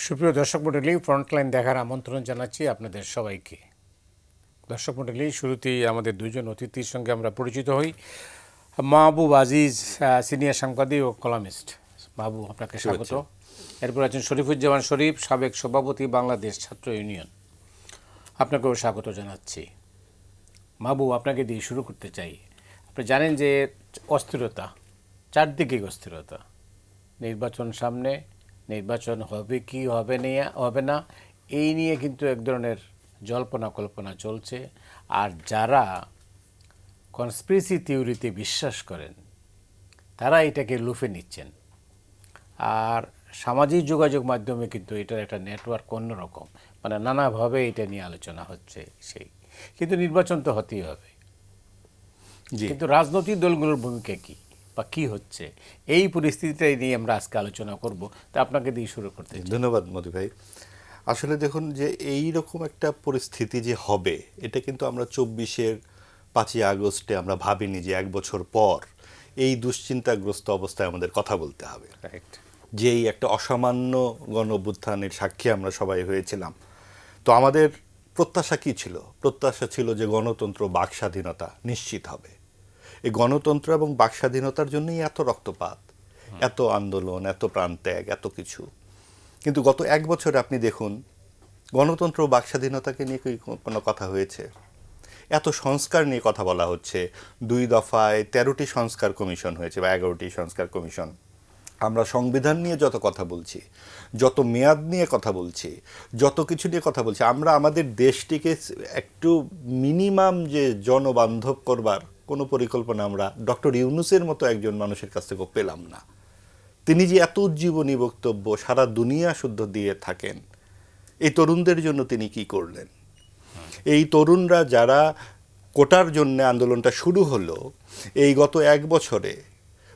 সুপ্রিয় দর্শক মণ্ডলী, ফ্রন্টলাইন দেখার আমন্ত্রণ জানাচ্ছি আপনাদের সবাইকে। দর্শক মণ্ডলী, শুরুতেই আমাদের দুজন অতিথির সঙ্গে আমরা পরিচিত হই। মাহবুব আজিজ, সিনিয়র সাংবাদিক ও কলামিস্ট। মাহবুব, আপনাকে স্বাগত। এরপর আছেন শরীফুজ্জামান শরীফ, সাবেক সভাপতি বাংলাদেশ ছাত্র ইউনিয়ন। আপনাকেও স্বাগত জানাচ্ছি। মাহবুব, আপনাকে দিয়ে শুরু করতে চাই। আপনি জানেন যে অস্থিরতা, চারদিকে অস্থিরতা, নির্বাচন সামনে, নির্বাচন হবে কি হবে না এই নিয়ে কিন্তু এক ধরনের জল্পনা কল্পনা চলছে। আর যারা কনস্পিরেসি থিওরিতে বিশ্বাস করেন তারা এটাকে লুফে নিচ্ছেন। আর সামাজিক যোগাযোগ মাধ্যমে কিন্তু এটার একটা নেটওয়ার্ক অন্যরকম, মানে নানাভাবে এটা নিয়ে আলোচনা হচ্ছে। কিন্তু নির্বাচন তো হতেই হবে। কিন্তু রাজনৈতিক দলগুলোর ভূমিকা কী বা কী হচ্ছে, এই পরিস্থিতিটাই নিয়ে আমরা আজকে আলোচনা করব। তা আপনাকে দিয়ে শুরু করতে চাই। ধন্যবাদ মধু ভাই। আসলে দেখুন যে এই রকম একটা পরিস্থিতি যে হবে, এটা কিন্তু আমরা 5ই আগস্টে আমরা ভাবিনি যে এক বছর পর এই দুশ্চিন্তাগ্রস্ত অবস্থায় আমাদের কথা বলতে হবে। যে এই একটা অসামান্য গণ অভ্যুত্থানের সাক্ষী আমরা সবাই হয়েছিলাম। তো আমাদের প্রত্যাশা কী ছিল? প্রত্যাশা ছিল যে গণতন্ত্র, বাক স্বাধীনতা নিশ্চিত হবে। এই গণতন্ত্র এবং বাক স্বাধীনতার জন্যই এত রক্তপাত, এত আন্দোলন, এত প্রাণত্যাগ, এত কিছু। কিন্তু গত এক বছরে আপনি দেখুন, গণতন্ত্র ও বাক স্বাধীনতাকে নিয়ে কি কোনো কথা হয়েছে? এত সংস্কার নিয়ে কথা বলা হচ্ছে। 2 দফায় 13টি সংস্কার কমিশন হয়েছে বা 11টি সংস্কার কমিশন। আমরা সংবিধান নিয়ে যত কথা বলছি, যত মেয়াদ নিয়ে কথা বলছি, যত কিছু নিয়ে কথা বলছি, আমরা আমাদের দেশটিকে একটু মিনিমাম যে জনবান্ধব করবার কোনো পরিকল্পনা আমরা ডক্টর ইউনূসের মতো একজন মানুষের কাছ থেকে পেলাম না। তিনি যে এত উজ্জীবনী বক্তব্য সারা দুনিয়া শুদ্ধ দিয়ে থাকেন, এই তরুণদের জন্য তিনি কি করলেন? এই তরুণরা যারা কোটার জন্য আন্দোলনটা শুরু হলো, এই গত এক বছরে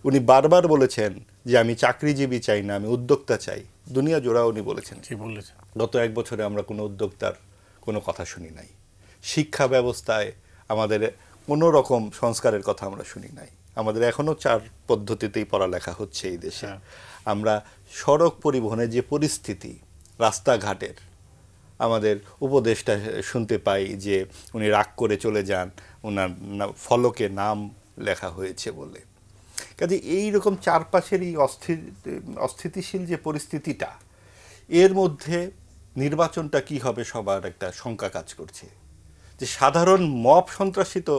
উনি বারবার বলেছেন যে আমি চাকরিজীবী চাই না, আমি উদ্যোক্তা চাই। দুনিয়া জোড়া উনি বলেছেন। গত এক বছরে আমরা কোনো উদ্যোক্তার কোনো কথা শুনি নাই। শিক্ষা ব্যবস্থায় আমাদের কোনো রকম সংস্কারের কথা আমরা শুনি নাই। আমাদের এখনও 4 পদ্ধতিতেই পড়ালেখা হচ্ছে এই দেশে। আমরা সড়ক পরিবহনের যে পরিস্থিতি, রাস্তাঘাটের, আমাদের উপদেশটা শুনতে পাই যে উনি রাগ করে চলে যান, ওনার ফলকে নাম লেখা হয়েছে বলে। কাজে এইরকম চারপাশের এই অস্থিতিশীল যে পরিস্থিতিটা, এর মধ্যে নির্বাচনটা কি হবে সবার একটা শঙ্কা কাজ করছে। যে সাধারণ মব সন্ত্রাসী তো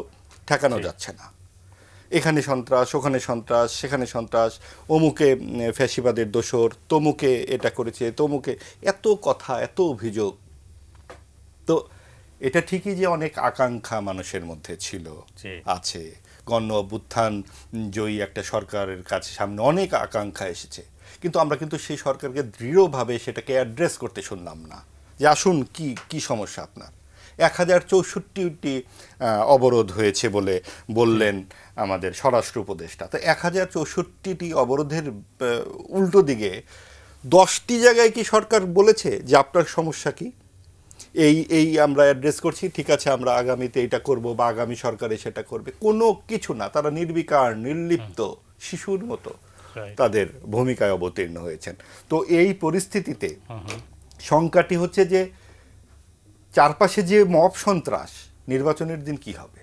ঠেকানো যাচ্ছে না। এখানে সন্ত্রাস, ওখানে সন্ত্রাস, সেখানে সন্ত্রাস, অমুকে ফ্যাসিবাদের দোসর, তমুকে এটা করেছে, তমুকে এত কথা, এত অভিযোগ। তো এটা ঠিকই যে অনেক আকাঙ্ক্ষা মানুষের মধ্যে ছিল, আছে। গণ অভ্যুত্থান জয়ী একটা সরকারের কাছে সামনে অনেক আকাঙ্ক্ষা এসেছে, কিন্তু আমরা কিন্তু সেই সরকারকে দৃঢ়ভাবে সেটাকে অ্যাড্রেস করতে শুনলাম না। যে আসুন, কি সমস্যা আপনার? 1064টি অবরোধ হয়েছে বলে বললেন আমাদের স্বরাষ্ট্র উপদেষ্টা। তো 1064টি অবরোধের উল্টো দিকে 10টি জায়গায় কি সরকার বলেছে যে আপনার সমস্যা কি? এই আমরা অ্যাড্রেস করছি, ঠিক আছে, আমরা আগামীতে এটা করব বা আগামী সরকারে সেটা করবে, কোনো কিছু না। তারা নির্বিকার, নির্লিপ্ত শিশুর মতো তাদের ভূমিকায় অবতীর্ণ হয়েছেন। তো এই পরিস্থিতিতে শঙ্কাটি হচ্ছে যে চারপাশে যে মব সন্ত্রাস, নির্বাচনের দিন কি হবে?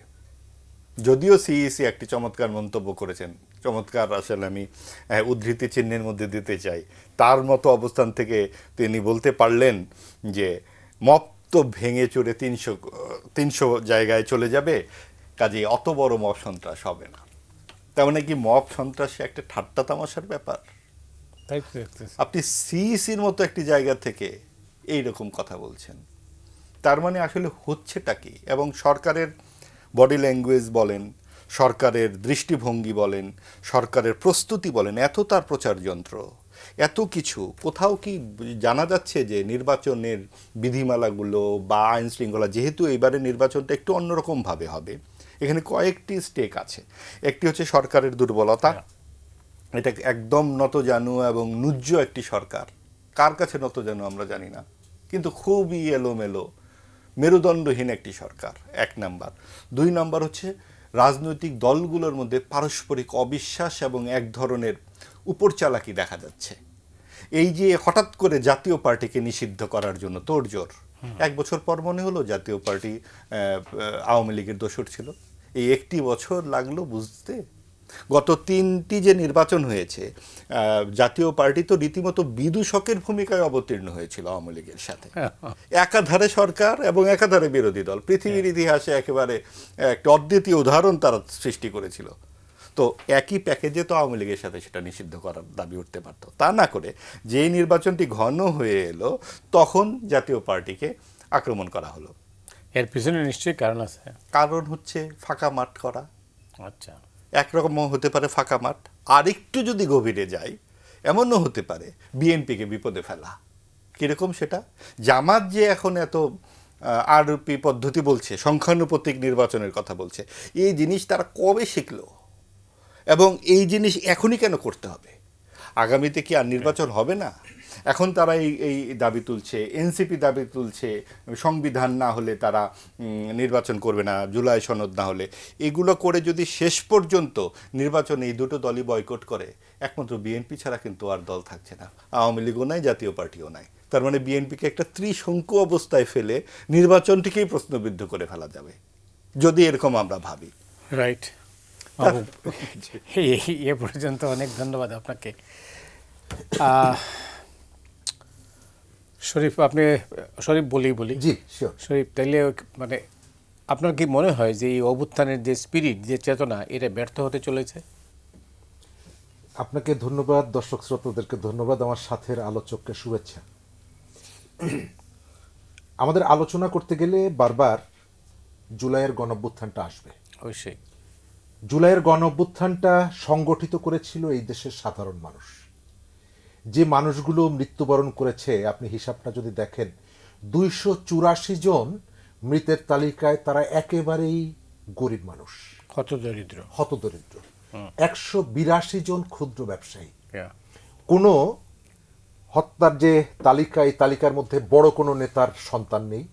যদিও সিইসি একটি চমৎকার মন্তব্য করেছেন, চমৎকার, আসলে আমি উদ্ধৃতি চিহ্নের মধ্যে দিতে চাই। তার মতো অবস্থান থেকে তিনি বলতে পারলেন যে মব তো ভেঙে চুরে 300 জায়গায় চলে যাবে, কাজে অত বড় মব সন্ত্রাস হবে না। তার মানে কি মব সন্ত্রাসী একটা ঠাট্টা তামাশার ব্যাপার? আপনি সিইসির মতো একটি জায়গা থেকে এই রকম কথা বলছেন, তার মানে আসলে হচ্ছেটা কি? এবং সরকারের বডি ল্যাঙ্গুয়েজ বলেন, সরকারের দৃষ্টিভঙ্গি বলেন, সরকারের প্রস্তুতি বলেন, এত তার প্রচার যন্ত্র, এত কিছু, কোথাও কি জানা যাচ্ছে যে নির্বাচনের বিধিমালাগুলো বা আইন শৃঙ্খলা, যেহেতু এবারে নির্বাচনটা একটু অন্যরকমভাবে হবে, এখানে কয়েকটি স্টেক আছে। একটি হচ্ছে সরকারের দুর্বলতা, এটা একদম নতজানু এবং নুজ্জ একটি সরকার। কার কাছে নতজানু আমরা জানি না, কিন্তু খুবই এলোমেলো, মেরুদণ্ডহীন একটি সরকার, 1 নাম্বার। 2 নাম্বার হচ্ছে রাজনৈতিক দলগুলোর মধ্যে পারস্পরিক অবিশ্বাস এবং এক ধরনের উপর চালাকি দেখা যাচ্ছে। এই যে হঠাৎ করে জাতীয় পার্টিকে নিষিদ্ধ করার জন্য তোড়জোড়, 1 বছর পর মনে হলো জাতীয় পার্টি আওয়ামী লীগের দোসর ছিল। এই একটি বছর লাগলো বুঝতে। গত 3টি যে নির্বাচন হয়েছে, জাতীয় পার্টি তো রীতিমতো বিদূষকের ভূমিকায় অবতীর্ণ হয়েছিল আওয়ামী লীগের সাথে। একাধারে সরকার এবং একাধারে বিরোধী দল, পৃথিবীর ইতিহাসে একেবারে একটা অদ্বিতীয় উদাহরণ তারা সৃষ্টি করেছিল। তো একই প্যাকেজে তো আওয়ামী লীগের সাথে সেটা নিষিদ্ধ করার দাবি উঠতে পারত। তা না করে যেই নির্বাচনটি ঘন হয়ে এলো, তখন জাতীয় পার্টিকে আক্রমণ করা হলো। এর পিছনে নিশ্চয়ই কারণ আছে। কারণ হচ্ছে ফাঁকা মাঠ করা। আচ্ছা, একরকম হতে পারে ফাঁকা মাঠ, আর একটু যদি গভীরে যাই, এমনও হতে পারে বিএনপিকে বিপদে ফেলা। কীরকম সেটা? জামাত যে এখন এত আরপি পদ্ধতি বলছে, সংখ্যানুপাতিক নির্বাচনের কথা বলছে, এই জিনিস তারা কবে শিখলো এবং এই জিনিস এখনই কেন করতে হবে? আগামীতে কি আর নির্বাচন হবে না? এখন তারা এই দাবি তুলছে, এনসিপি দাবি তুলছে, সংবিধান না হলে তারা নির্বাচন করবে না, জুলাই সনদ না হলে। এগুলো করে যদি শেষ পর্যন্ত নির্বাচনে এই দুটো দলই বয়কট করে, একমাত্র বিএনপি ছাড়া কিন্তু আর দল থাকছে না। আওয়ামী লীগও নাই, জাতীয় পার্টিও নাই। তার মানে বিএনপিকে একটা ত্রিশঙ্কু অবস্থায় ফেলে নির্বাচনটিকেই প্রশ্নবিদ্ধ করে ফেলা যাবে, যদি এরকম আমরা ভাবি। রাইট। এ পর্যন্ত অনেক ধন্যবাদ আপনাকে। শরীফ, আপনি শরীফ বলি জি শিওর। শরীফ, তাইলে মানে আপনার কি মনে হয় যে এই অভ্যুত্থানের যে স্পিরিট, যে চেতনা, এটা ব্যর্থ হতে চলেছে? আপনাকে ধন্যবাদ, দর্শক শ্রোতাদেরকে ধন্যবাদ, আমার সাথের আলোচককে শুভেচ্ছা। আমাদের আলোচনা করতে গেলে বারবার জুলাইয়ের গণঅভ্যুত্থানটা আসবে। অবশ্যই। জুলাইয়ের গণঅভ্যুত্থানটা সংগঠিত করেছিল এই দেশের সাধারণ মানুষ। যে মানুষগুলো মৃত্যুবরণ করেছে, আপনি হিসাবটা যদি দেখেন, 284 জন মৃতের তালিকায় তারা একেবারেই গরিব মানুষ, হতদরিদ্র। 182 জন ক্ষুদ্র ব্যবসায়ী। কোনো হত্যার যে তালিকা, এই তালিকার মধ্যে বড় কোনো নেতার সন্তান নেই।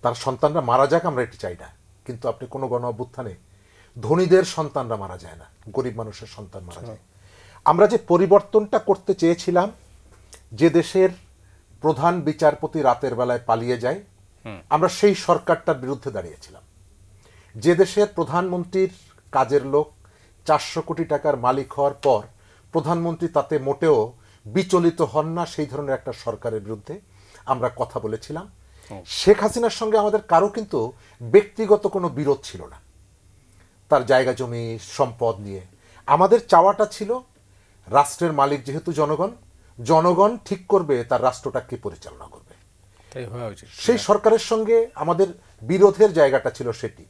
তার সন্তানরা মারা যাক, আমরা এটি চাই না, কিন্তু আপনি কোনো গণ অভ্যুত্থানে ধনীদের সন্তানরা মারা যায় না, গরিব মানুষের সন্তান মারা যায়। আমরা যে পরিবর্তনটা করতে চেয়েছিলাম, যে দেশের প্রধান বিচারপতি রাতের বেলায় পালিয়ে যায়, আমরা সেই সরকারটার বিরুদ্ধে দাঁড়িয়েছিলাম। যে দেশের প্রধানমন্ত্রীর কাজের লোক 400 কোটি টাকার মালিক হওয়ার পর প্রধানমন্ত্রী তাতে মোটেও বিচলিত হন না, সেই ধরনের একটা সরকারের বিরুদ্ধে আমরা কথা বলেছিলাম। শেখ হাসিনার সঙ্গে আমাদের কারো কিন্তু ব্যক্তিগত কোনো বিরোধ ছিল না, তার জায়গা জমি সম্পদ নিয়ে। আমাদের চাওয়াটা ছিল, রাষ্ট্রের মালিক যেহেতু জনগণ ঠিক করবে তার রাষ্ট্রটা কে পরিচালনা করবে। সেই সরকারের সঙ্গে আমাদের বিরোধের জায়গাটা ছিল সেটি।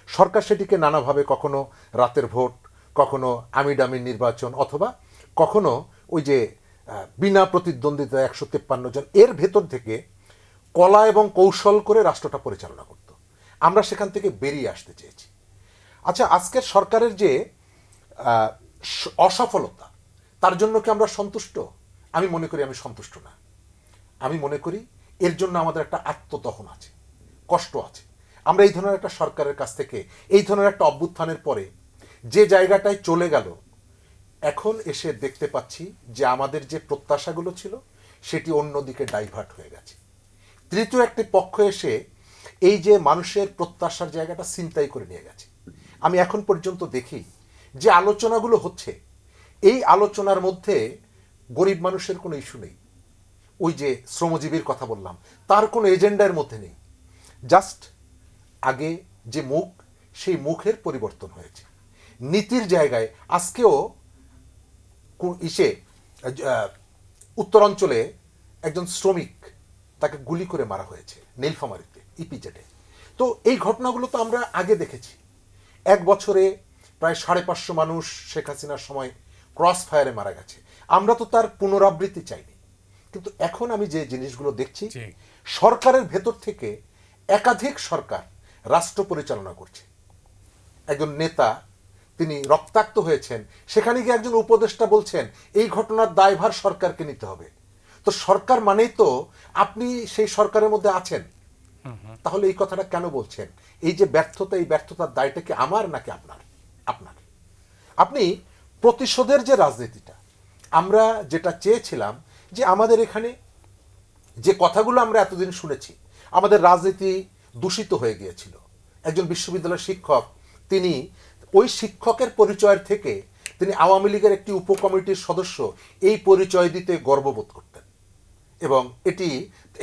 সরকার সেটিকে নানাভাবে, কখনো রাতের ভোট, কখনো আমিডামি নির্বাচন, অথবা কখনো ওই যে বিনা প্রতিদ্বন্দ্বিতা 153 জন, এর ভেতর থেকে কলা এবং কৌশল করে রাষ্ট্রটা পরিচালনা করত। আমরা সেখান থেকে বেরিয়ে আসতে চেয়েছি। আচ্ছা, আজকের সরকারের যে অসফলতা, তার জন্য কি আমরা সন্তুষ্ট? আমি মনে করি আমি সন্তুষ্ট না। আমি মনে করি এর জন্য আমাদের একটা আত্মদহন আছে, কষ্ট আছে। আমরা এই ধরনের একটা সরকারের কাছ থেকে, এই ধরনের একটা অভ্যুত্থানের পরে যে জায়গাটায় চলে গেল, এখন এসে দেখতে পাচ্ছি যে আমাদের যে প্রত্যাশাগুলো ছিল সেটি অন্যদিকে ডাইভার্ট হয়ে গেছে। তৃতীয় একটি পক্ষ এসে এই যে মানুষের প্রত্যাশার জায়গাটা ছিনতাই করে নিয়ে গেছে। আমি এখন পর্যন্ত দেখি যে আলোচনাগুলো হচ্ছে, এই আলোচনার মধ্যে গরিব মানুষের কোনো ইস্যু নেই। ওই যে শ্রমজীবীর কথা বললাম, তার কোনো এজেন্ডার মধ্যে নেই। জাস্ট আগে যে মুখ, সেই মুখের পরিবর্তন হয়েছে। নীতির জায়গায় আজকেও উত্তরাঞ্চলে একজন শ্রমিক, তাকে গুলি করে মারা হয়েছে নীলফামারীতে, ইপিজেডে। তো এই ঘটনাগুলো তো আমরা আগে দেখেছি। 1 বছরে প্রায় 550 মানুষ শেখ হাসিনার সময় ক্রস ফায়ারে মারা গেছে। আমরা তো তার পুনরাবৃত্তি চাইনি। কিন্তু এখন আমি যে জিনিসগুলো দেখছি, সরকারের ভেতর থেকে একাধিক সরকার রাষ্ট্র পরিচালনা করছে। একজন নেতা, তিনি রক্তাক্ত হয়েছেন, সেখানে গিয়ে একজন উপদেষ্টা বলছেন এই ঘটনার দায়ভার সরকারকে নিতে হবে। তো সরকার মানেই তো আপনি সেই সরকারের মধ্যে আছেন। তাহলে এই কথাটা কেন বলছেন? এই যে ব্যর্থতা, এই ব্যর্থতার দায়টা কি আমার নাকি আপনার? আপনি প্রতিশোধের যে রাজনীতিটা, আমরা যেটা চেয়েছিলাম যে আমাদের এখানে যে কথাগুলো আমরা এতদিন শুনেছি, আমাদের রাজনীতি দূষিত হয়ে গিয়েছিল। একজন বিশ্ববিদ্যালয়ের শিক্ষক, তিনি ওই শিক্ষকের পরিচয়ের থেকে তিনি আওয়ামী লীগের একটি উপকমিটির সদস্য, এই পরিচয় দিতে গর্ববোধ করতেন, এবং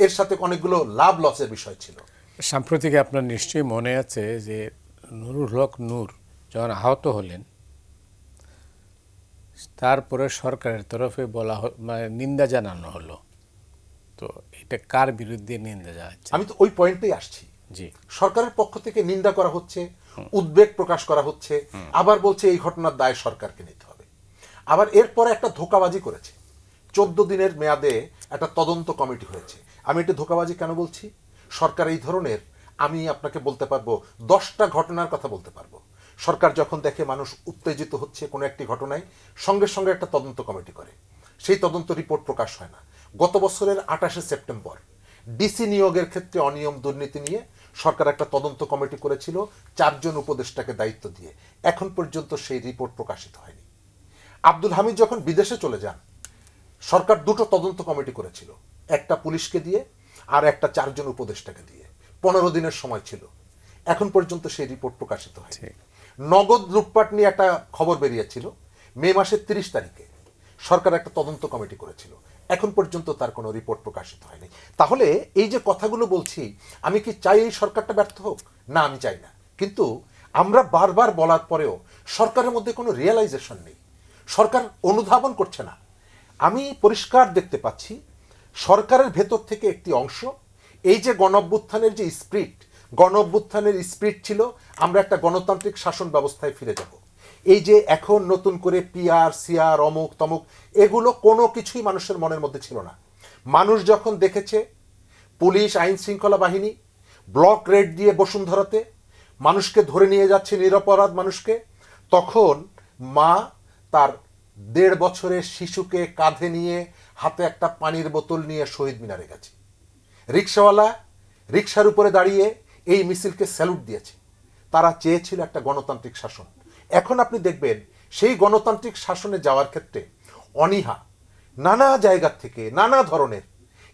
এর সাথে অনেকগুলো লাভ লসের বিষয় ছিল। সাম্প্রতিক আপনার নিশ্চয়ই মনে আছে যে নুরুল হক নূর যখন আহত হলেন, তারপরে সরকারের তরফে মানে নিন্দা জানানো হলো। তো এটা কার বিরুদ্ধে নিন্দা জানাচ্ছে? আমি তো ওই পয়েন্টেই আসছি। জি, সরকারের পক্ষ থেকে নিন্দা করা হচ্ছে, উদ্বেগ প্রকাশ করা হচ্ছে, আবার বলছে এই ঘটনার দায় সরকারকে নিতে হবে। আবার এরপরে একটা ধোঁকাবাজি করেছে, 14 দিনের মেয়াদে একটা তদন্ত কমিটি হয়েছে। আমি এটা ধোঁকাবাজি কেন বলছি? সরকার এই ধরনের, আমি আপনাকে বলতে পারবো 10টা ঘটনার কথা বলতে পারবো। সরকার যখন দেখে মানুষ উত্তেজিত হচ্ছে কোনো একটি ঘটনায়, সঙ্গে সঙ্গে একটা তদন্ত কমিটি করে, সেই তদন্ত রিপোর্ট প্রকাশ হয় না। গত বছরের 28শে সেপ্টেম্বর ডিসি নিয়োগের ক্ষেত্রে অনিয়ম দুর্নীতি নিয়ে সরকার একটা তদন্ত কমিটি করেছিল 4 জন উপদেষ্টাকে দায়িত্ব দিয়ে। এখন পর্যন্ত সেই রিপোর্ট প্রকাশিত হয়নি। আব্দুল হামিদ যখন বিদেশে চলে যান, সরকার 2টো তদন্ত কমিটি করেছিল, একটা পুলিশকে দিয়ে আর একটা 4 জন উপদেষ্টাকে দিয়ে। 15 দিনের সময় ছিল, এখন পর্যন্ত সেই রিপোর্ট প্রকাশিত হয়নি। নগদ লুটপাট নিয়ে একটা খবর বেরিয়েছিল মে মাসের 30 তারিখে, সরকার একটা তদন্ত কমিটি করেছিল, এখন পর্যন্ত তার কোনো রিপোর্ট প্রকাশিত হয়নি। তাহলে এই যে কথাগুলো বলছি, আমি কি চাই এই সরকারটা ব্যর্থ হোক? না, আমি চাই না। কিন্তু আমরা বারবার বলার পরেও সরকারের মধ্যে কোনো রিয়েলাইজেশন নেই, সরকার অনুধাবন করছে না। আমি পরিষ্কার দেখতে পাচ্ছি সরকারের ভেতর থেকে একটি অংশ, এই যে গণঅভ্যুত্থানের যে স্পিরিট, গণঅভ্যুত্থানের স্পিরিট ছিল আমরা একটা গণতান্ত্রিক শাসন ব্যবস্থায় ফিরে যাব। এই যে এখন নতুন করে পিআর সিআর অমুক তমুক, এগুলো কোনো কিছুই মানুষের মনের মধ্যে ছিল না। মানুষ যখন দেখেছে পুলিশ আইন শৃঙ্খলা বাহিনী ব্লক রেড দিয়ে বসুন্ধরাতে মানুষকে ধরে নিয়ে যাচ্ছে, নিরপরাধ মানুষকে, তখন মা তার 1.5 বছরের শিশুকে কাঁধে নিয়ে হাতে একটা পানির বোতল নিয়ে শহীদ মিনারে গেছে। রিক্সাওয়ালা রিক্সার উপরে দাঁড়িয়ে এই মিছিলকে স্যালুট দিয়েছে। তারা চেয়েছিল একটা গণতান্ত্রিক শাসন। এখন আপনি দেখবেন সেই গণতান্ত্রিক শাসনে যাওয়ার ক্ষেত্রে অনীহা, নানা জায়গা থেকে নানা ধরনের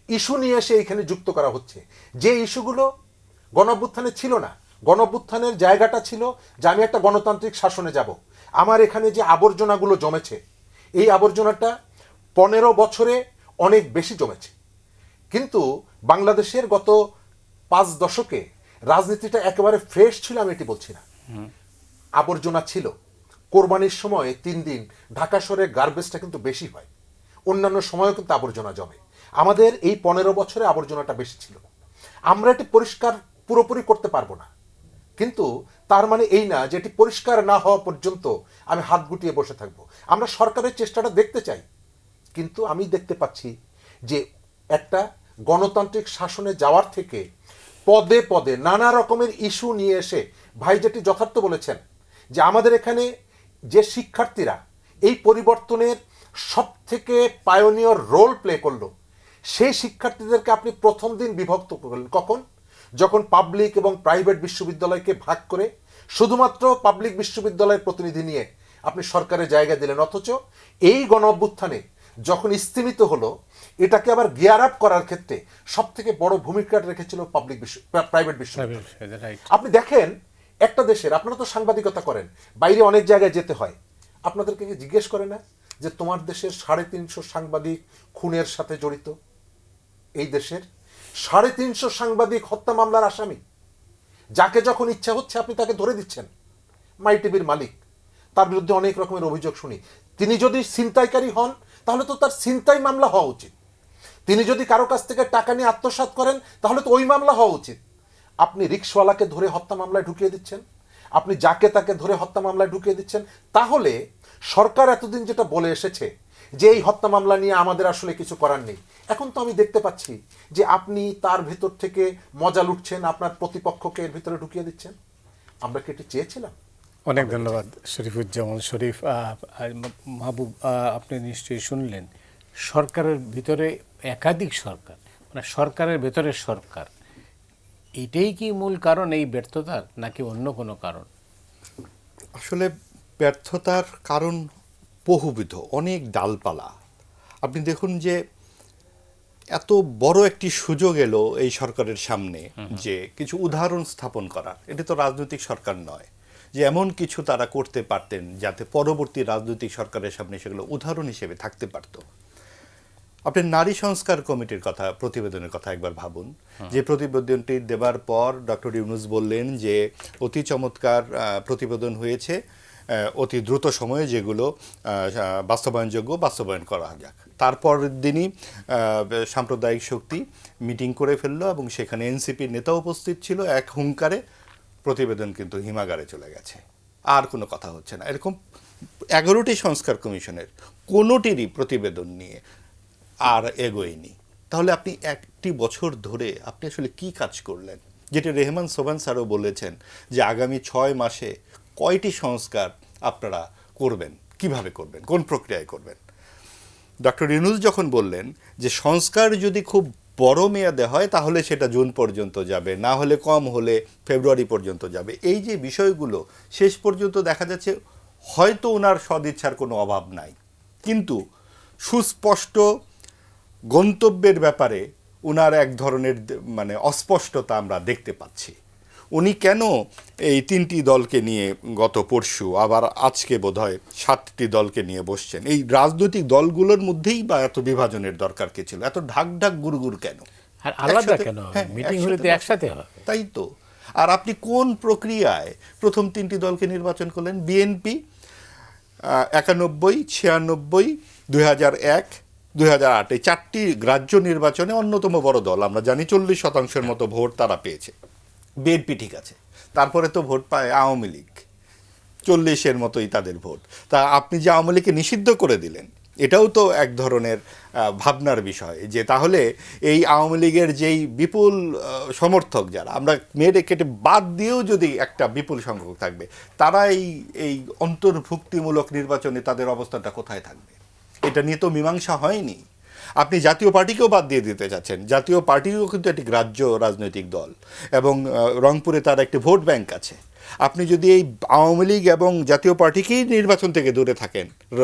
ইস্যু নিয়ে এসে এখানে যুক্ত করা হচ্ছে, যে ইস্যুগুলো গণঅভ্যুত্থানে ছিল না। গণঅভ্যুত্থানের জায়গাটা ছিল যে আমি একটা গণতান্ত্রিক শাসনে যাব, আমার এখানে যে আবর্জনাগুলো জমেছে, এই আবর্জনাটা 15 বছরে অনেক বেশি জমেছে। কিন্তু বাংলাদেশের গত 5 দশকে রাজনীতিটা একেবারে ফ্রেশ ছিল আমি এটি বলছি না, আবর্জনা ছিল। কোরবানির সময় 3 দিন ঢাকা শহরে গার্বেজটা কিন্তু বেশি হয়, অন্যান্য সময়ও কিন্তু আবর্জনা জমে। আমাদের এই 15 বছরে আবর্জনাটা বেশি ছিল। আমরা এটি পরিষ্কার পুরোপুরি করতে পারবো না, কিন্তু তার মানে এই না যে এটি পরিষ্কার না হওয়া পর্যন্ত আমি হাত গুটিয়ে বসে থাকবো। আমরা সরকারের চেষ্টাটা দেখতে চাই, কিন্তু আমি দেখতে পাচ্ছি যে একটা গণতান্ত্রিক শাসনে যাওয়ার থেকে পদে পদে নানা রকমের ইস্যু নিয়ে এসে, ভাই যেটি যথার্থ বলেছেন যে আমাদের এখানে যে শিক্ষার্থীরা এই পরিবর্তনের সব থেকে পায়োনিয়র রোল প্লে করলো, সেই শিক্ষার্থীদেরকে আপনি প্রথম দিন বিভক্ত করলেন। কখন? যখন পাবলিক এবং প্রাইভেট বিশ্ববিদ্যালয়কে ভাগ করে শুধুমাত্র পাবলিক বিশ্ববিদ্যালয়ের প্রতিনিধি নিয়ে আপনি সরকারের জায়গা দিলেন। অথচ এই গণঅভ্যুত্থানে যখন স্তিমিত হলো, এটাকে আবার গিয়ার আপ করার ক্ষেত্রে সব থেকে বড় ভূমিকা রেখেছিল প্রাইভেট বিশ্ববিদ্যালয়। আপনি দেখেন একটা দেশের, আপনারা তো সাংবাদিকতা করেন, বাইরে অনেক জায়গায় যেতে হয়, আপনাদেরকে জিজ্ঞেস করে না যে তোমার দেশের 350 সাংবাদিক খুনের সাথে জড়িত? এই দেশের 350 সাংবাদিক হত্যা মামলার আসামি, যাকে যখন ইচ্ছা হচ্ছে আপনি তাকে ধরে দিচ্ছেন। মাই টিভির মালিক, তার বিরুদ্ধে অনেক রকমের অভিযোগ শুনি। তিনি যদি ছিনতাইকারী হন তাহলে তো তার ছিনতাই মামলা হওয়া উচিত। তিনি যদি কারো কাছ থেকে টাকা নিয়ে আত্মসাৎ করেন তাহলে তো ওই মামলা হওয়া উচিত। আপনি রিক্সাওয়ালাকে ধরে হত্যা মামলায় ঢুকিয়ে দিচ্ছেন, আপনি যাকে তাকে ধরে হত্যা মামলায় ঢুকিয়ে দিচ্ছেন। তাহলে সরকার এতদিন যেটা বলে এসেছে যে এই হত্যা মামলা নিয়ে আমাদের আসলে কিছু করার নেই, এখন তো আমি দেখতে পাচ্ছি যে আপনি তার ভেতর থেকে মজা লুটছেন, আপনার প্রতিপক্ষকে এর ভিতরে ঢুকিয়ে দিচ্ছেন। আমরা কি এটি চেয়েছিলাম? অনেক ধন্যবাদ শরীফুজ্জামান শরীফ। মাহবুব, আপনি নিশ্চয়ই শুনলেন সরকারের ভিতরে একাধিক সরকার, মানে সরকারের ভেতরে সরকার, এটাই কি মূল কারণ এই ব্যর্থতার, নাকি অন্য কোনো কারণ? আসলে ব্যর্থতার কারণ বহুবিধ, অনেক ডালপালা। আপনি দেখুন যে এত বড় একটি সুযোগ এলো এই সরকারের সামনে যে কিছু উদাহরণ স্থাপন করার। এটা তো রাজনৈতিক সরকার নয় যে এমন কিছু তারা করতে পারতেন যাতে পরবর্তী রাজনৈতিক সরকারের সামনে সেগুলো উদাহরণ হিসেবে থাকতে পারত। আপনি নারী সংস্কার কমিটির কথা, প্রতিবেদনের কথা একবার ভাবুন। যে প্রতিবেদনটি দেবার পর ডক্টর ইউনূস বললেন যে অতি চমৎকার প্রতিবেদন হয়েছে, অতি দ্রুত সময়ে যেগুলো বাস্তবায়নযোগ্য বাস্তবায়ন করা যাক। তারপরের দিনই সাম্প্রদায়িক শক্তি মিটিং করে ফেললো এবং সেখানে এনসিপির নেতা উপস্থিত ছিল। এক হুঙ্কারে প্রতিবেদন কিন্তু হিমাগারে চলে গেছে, আর কোনো কথা হচ্ছে না। এরকম 11টি সংস্কার কমিশনের কোনোটিরই প্রতিবেদন নিয়ে আর এগোয়নি। তাহলে আপনি একটি বছর ধরে আপনি আসলে কি কাজ করলেন? যেটা রেহমান সোবহান স্যারও বলেছেন যে আগামী 6 মাসে কয়টি সংস্কার আপনারা করবেন, কিভাবে করবেন, কোন প্রক্রিয়ায় করবেন। ডক্টর ইউনূস যখন বললেন যে সংস্কার যদি খুব বড় মেয়াদে হয় তাহলে সেটা জুন পর্যন্ত যাবে, না হলে কম হলে ফেব্রুয়ারি পর্যন্ত যাবে, এই যে বিষয়গুলো শেষ পর্যন্ত দেখা যাচ্ছে হয়তো ওনার সদিচ্ছার কোনো অভাব নাই, কিন্তু সুস্পষ্ট গন্তব্যের ব্যাপারে ওনার এক ধরনের মানে অস্পষ্টতা আমরা দেখতে পাচ্ছি। উনি কেন এই 3টি দলকে নিয়ে গত পরশু আবার আজকে বোধহয় 7টি দলকে নিয়ে বসছেন? এই রাজনৈতিক দলগুলোর মধ্যেই বা এত বিভাজনের দরকার কি ছিল? এত ঢাক ঢাক গুড়গুড় কেন? আর আলাদা একসাথে- কেন? হ্যাঁ, মিটিং হলে তো একসাথে হবে। তাই তো। আর আপনি কোন প্রক্রিয়ায় প্রথম 3টি দলকে নির্বাচন করলেন? বিএনপি 91, 96, 2001, 2008 এই 4টি গ্রাহ্য নির্বাচনে অন্যতম বড় দল। আমরা জানি 40% মতো ভোট তারা পেয়েছে। বিএনপি ঠিক আছে, তারপরে তো ভোট পায় আওয়ামী লীগ, 40-এর মতোই তাদের ভোট। তা আপনি যে আওয়ামী লীগকে নিষিদ্ধ করে দিলেন, এটাও তো এক ধরনের ভাবনার বিষয় যে তাহলে এই আওয়ামী লীগের যেই বিপুল সমর্থক যারা, আমরা মেয়েটে কেটে বাদ দিয়েও যদি একটা বিপুল সংখ্যক থাকবে, তারা এই অন্তর্ভুক্তিমূলক নির্বাচনে তাদের অবস্থানটা কোথায় থাকবে? এটা নিয়ে তো মীমাংসা হয়নি। আপনি জাতীয় পার্টিকেও বাদ দিয়ে দিতে চাচ্ছেন। জাতীয় পার্টিও কিন্তু একটি গ্রাহ্য রাজনৈতিক দল এবং রংপুরে তার একটি ভোট ব্যাংক আছে। আপনি যদি এই আওয়ামী লীগ এবং জাতীয় পার্টিকেই নির্বাচন থেকে দূরে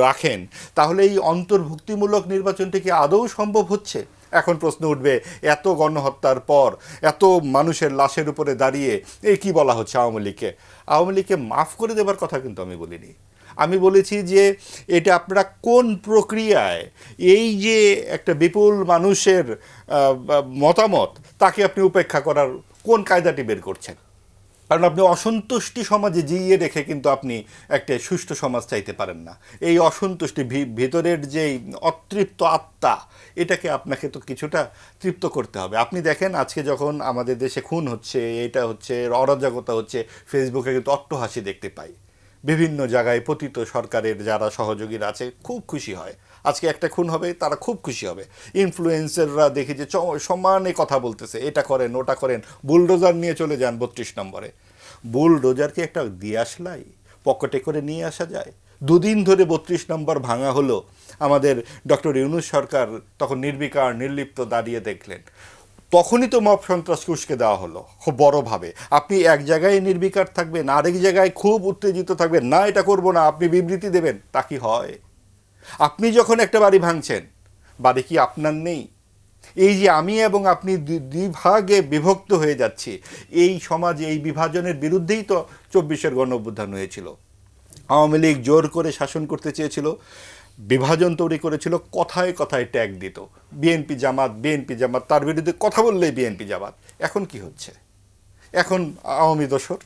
রাখেন, তাহলে এই অন্তর্ভুক্তিমূলক নির্বাচনটি কি আদৌ সম্ভব হচ্ছে? এখন প্রশ্ন উঠবে, এত গণহত্যার পর, এত মানুষের লাশের উপরে দাঁড়িয়ে কি বলা হচ্ছে আওয়ামী লীগকে? আওয়ামী লীগকে মাফ করে দেবার কথা কিন্তু আমি বলিনি। আমি বলেছি যে এটা আপনারা কোন প্রক্রিয়ায় এই যে একটা বিপুল মানুষের মতামত তাকে আপনি উপেক্ষা করার কোন কায়দাটি বের করছেন? কারণ আপনি অসন্তুষ্টি সমাজে জিইয়ে রেখে কিন্তু আপনি একটা সুষ্ঠু সমাজ চাইতে পারেন না। এই অসন্তুষ্টি, ভিতরের যেই অতৃপ্ত আত্মা, এটাকে আপনাকে তো কিছুটা তৃপ্ত করতে হবে। আপনি দেখেন আজকে যখন আমাদের দেশে খুন হচ্ছে, এটা হচ্ছে, অরাজকতা হচ্ছে, ফেসবুকে কিন্তু অট্টহাসি দেখতে পাই। বিভিন্ন জায়গায় পতিত সরকারের যারা সহযোগীরা আছে খুব খুশি হয়। আজকে একটা খুন হবে, তারা খুব খুশি হবে। ইনফ্লুয়েন্সাররা দেখি যে সমানে কথা বলতেছে, এটা করেন ওটা করেন, বুলডোজার নিয়ে চলে যান 32 নম্বরে। বুলডোজারকে একটা দিয়ে আসলাই পকেটে করে নিয়ে আসা যায়? 2 দিন ধরে 32 নম্বর ভাঙা হলো। আমাদের ডক্টর ইউনূস সরকার তখন নির্বিকার নির্লিপ্ত দাঁড়িয়ে দেখলেন। তখনই তো মব সন্ত্রাস উস্কে দেওয়া হলো খুব বড়ভাবে। আপনি এক জায়গায় নির্বিকার থাকবেন, আরেক জায়গায় খুব উত্তেজিত থাকবেন, না এটা করব না, আপনি বিবৃতি দেবেন, তা কি হয়? আপনি যখন একটা বাড়ি ভাঙছেন, বাড়ি কি আপনার নেই? এই যে আমি এবং আপনি দুই ভাগে বিভক্ত হয়ে যাচ্ছি, এই সমাজে এই বিভাজনের বিরুদ্ধেই তো 24-এর গণঅভ্যুত্থান হয়েছিল। আওয়ামী লীগ জোর করে শাসন করতে চেয়েছিল, বিভাজন তৈরি করেছিল, কথায় কথায় ট্যাগ দিত বিএনপি জামাত, বিএনপি জামাত, তার বিরুদ্ধে কথা বললেই বিএনপি জামাত। এখন কি হচ্ছে? এখন আওয়ামী দোসর।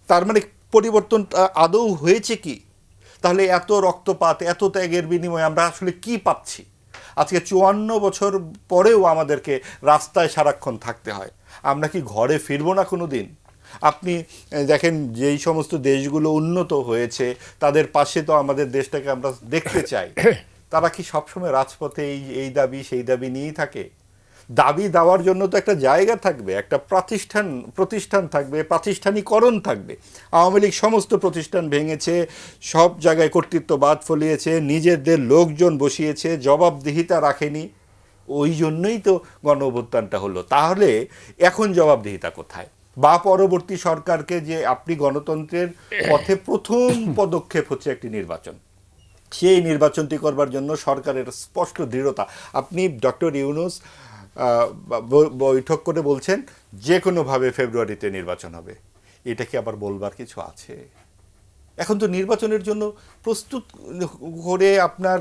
তার মানে পরিবর্তন আদৌ হয়েছে কি? তাহলে এত রক্তপাত, এত ত্যাগের বিনিময়ে আমরা আসলে কি পাচ্ছি? আজকে 54 বছর পরেও আমাদেরকে রাস্তায় সারাক্ষণ থাকতে হয়। আমরা কি ঘরে ফিরবো না কোনো দিন? আপনি দেখেন যেই সমস্ত দেশগুলো উন্নত হয়েছে তাদের পাশে তো আমাদের দেশটাকে আমরা দেখতে চাই। তারা কি সবসময় রাজপথে এই দাবি সেই দাবি নিয়েই থাকে? দাবি দেওয়ার জন্য তো একটা জায়গা থাকবে, একটা প্রতিষ্ঠান থাকবে, প্রাতিষ্ঠানিকরণ থাকবে। আওয়ামী লীগ সমস্ত প্রতিষ্ঠান ভেঙেছে, সব জায়গায় কর্তৃত্ববাদ ফলিয়েছে, নিজেদের লোকজন বসিয়েছে, জবাবদিহিতা রাখেনি। ওই জন্যই তো গণঅভ্যুত্থানটা হলো। তাহলে এখন জবাবদিহিতা কোথায়? বা পরবর্তী সরকারকে যে আপনি গণতন্ত্রের পথে প্রথম পদক্ষেপ হচ্ছে একটি নির্বাচন, সেই নির্বাচনটি করবার জন্য সরকারের স্পষ্ট দৃঢ়তা। আপনি ডক্টর ইউনূস বৈঠক করে বলছেন যে কোনোভাবে ফেব্রুয়ারিতে নির্বাচন হবে। এটা কি আবার বলবার কিছু আছে? এখন তো নির্বাচনের জন্য প্রস্তুত করে আপনার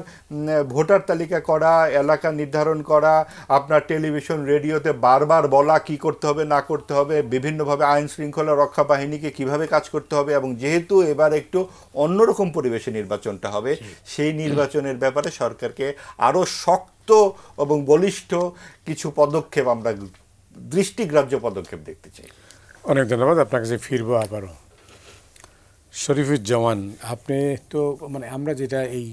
ভোটার তালিকা করা, এলাকা নির্ধারণ করা, আপনার টেলিভিশন রেডিওতে বারবার বলা কি করতে হবে না করতে হবে, বিভিন্নভাবে আইন শৃঙ্খলা রক্ষা বাহিনীকে কিভাবে কাজ করতে হবে, এবং যেহেতু এবার একটু অন্যরকম পরিবেশে নির্বাচনটা হবে, সেই নির্বাচনের ব্যাপারে সরকারকে আরও শক্ত এবং বলিষ্ঠ কিছু পদক্ষেপ, আমরা দৃষ্টিগ্রাহ্য পদক্ষেপ দেখতে চাই। অনেক ধন্যবাদ। আপনার কাছে ফিরবো আবারও। শরীফুজ্জামান, আপনি তো মানে আমরা যেটা এই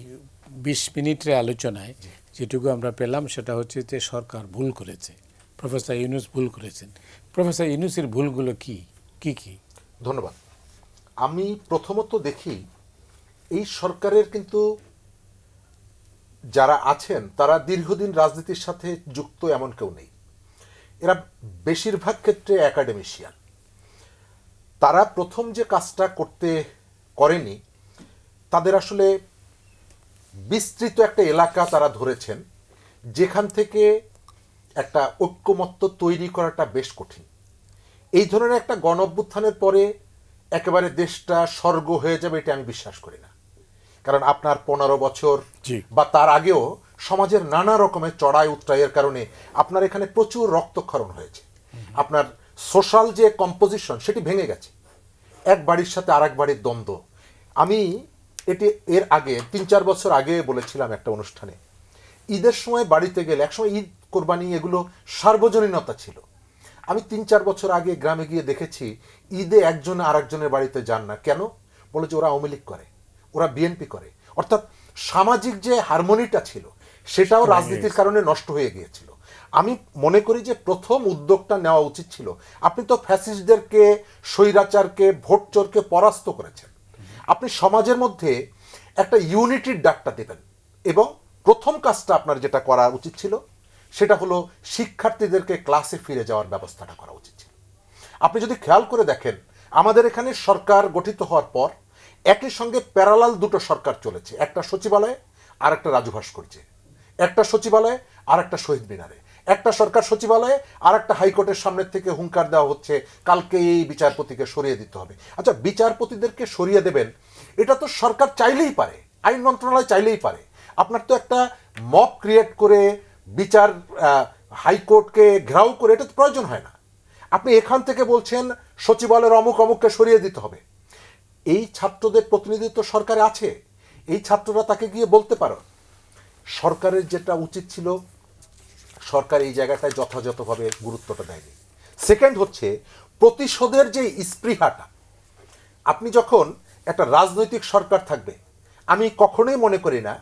20 মিনিটের আলোচনায় যেটুকু আমরা পেলাম সেটা হচ্ছে যে সরকার ভুল করেছে, প্রফেসর ইউনূস ভুল করেছেন। প্রফেসর ইউনূসের ভুলগুলো কি কি? ধন্যবাদ। আমি প্রথমত দেখি এই সরকারের কিন্তু যারা আছেন তারা দীর্ঘদিন রাজনীতির সাথে যুক্ত এমন কেউ নেই। এরা বেশিরভাগ ক্ষেত্রে একাডেমিশিয়ান। তারা প্রথম যে কাজটা করেনি, তাদের আসলে বিস্তৃত একটা এলাকা তারা ধরেছেন যেখান থেকে একটা ঐক্যমত্য তৈরি করাটা বেশ কঠিন। এই ধরনের একটা গণ অভ্যুত্থানের পরে একেবারে দেশটা স্বর্গ হয়ে যাবে এটা আমি বিশ্বাস করি না। কারণ আপনার 15 বছর বা তার আগেও সমাজের নানা রকমের চড়াই উতরাইয়ের কারণে আপনার এখানে প্রচুর রক্তক্ষরণ হয়েছে। আপনার সোশ্যাল যে কম্পোজিশন সেটি ভেঙে গেছে, এক বাড়ির সাথে আর এক বাড়ির দ্বন্দ্ব। আমি এর আগে 3-4 বছর আগে বলেছিলাম একটা অনুষ্ঠানে, ঈদের সময় বাড়িতে গেলে, একসময় ঈদ কোরবানি এগুলো সার্বজনীনতা ছিল। আমি 3-4 বছর আগে গ্রামে গিয়ে দেখেছি ঈদে একজন আর একজনের বাড়িতে যান না। কেন? বলে যে ওরা আওয়ামী লীগ করে, ওরা বিএনপি করে। অর্থাৎ সামাজিক যে হারমোনিটা ছিল সেটাও রাজনীতির কারণে নষ্ট হয়ে গিয়েছিল। আমি মনে করি যে প্রথম উদ্যোগটা নেওয়া উচিত ছিল। আপনি তো ফ্যাসিস্টদেরকে, স্বৈরাচারকে, ভোটচোরকে পরাস্ত করেছেন। আপনি সমাজের মধ্যে একটা ইউনিটির ডাকটা দেবেন, এবং প্রথম কাজটা আপনার যেটা করা উচিত ছিল সেটা হলো শিক্ষার্থীদেরকে ক্লাসে ফিরে যাওয়ার ব্যবস্থাটা করা উচিত ছিল। আপনি যদি খেয়াল করে দেখেন, আমাদের এখানে সরকার গঠিত হওয়ার পর একই সঙ্গে প্যারালাল দুটো সরকার চলেছে, একটা সচিবালয়ে আর একটা রাজু ভাস্কর্যে, একটা সচিবালয়ে আর একটা শহীদ মিনারে, একটা সরকার সচিবালয়ে আর একটা হাইকোর্টের সামনের থেকে হুঙ্কার দেওয়া হচ্ছে কালকে এই বিচারপতিকে সরিয়ে দিতে হবে। আচ্ছা, বিচারপতিদেরকে সরিয়ে দেবেন এটা তো সরকার চাইলেই পারে, আইন মন্ত্রণালয় চাইলেই পারে। আপনার তো একটা মব ক্রিয়েট করে বিচার হাইকোর্টকে ঘেরাও করে এটা তো প্রয়োজন হয় না। আপনি এখান থেকে বলছেন সচিবালয়ের অমুক অমুককে সরিয়ে দিতে হবে। এই ছাত্রদের প্রতিনিধিত্ব সরকারে আছে, এই ছাত্ররা তাকে গিয়ে বলতে পারো। সরকারের যেটা উচিত ছিল, সরকার এই জায়গাটায় যথাযথভাবে গুরুত্বটা দেয়নি। সেকেন্ড হচ্ছে প্রতিশোধের যে স্পৃহাটা। আপনি যখন একটা রাজনৈতিক সরকার থাকবে, আমি কখনোই মনে করি না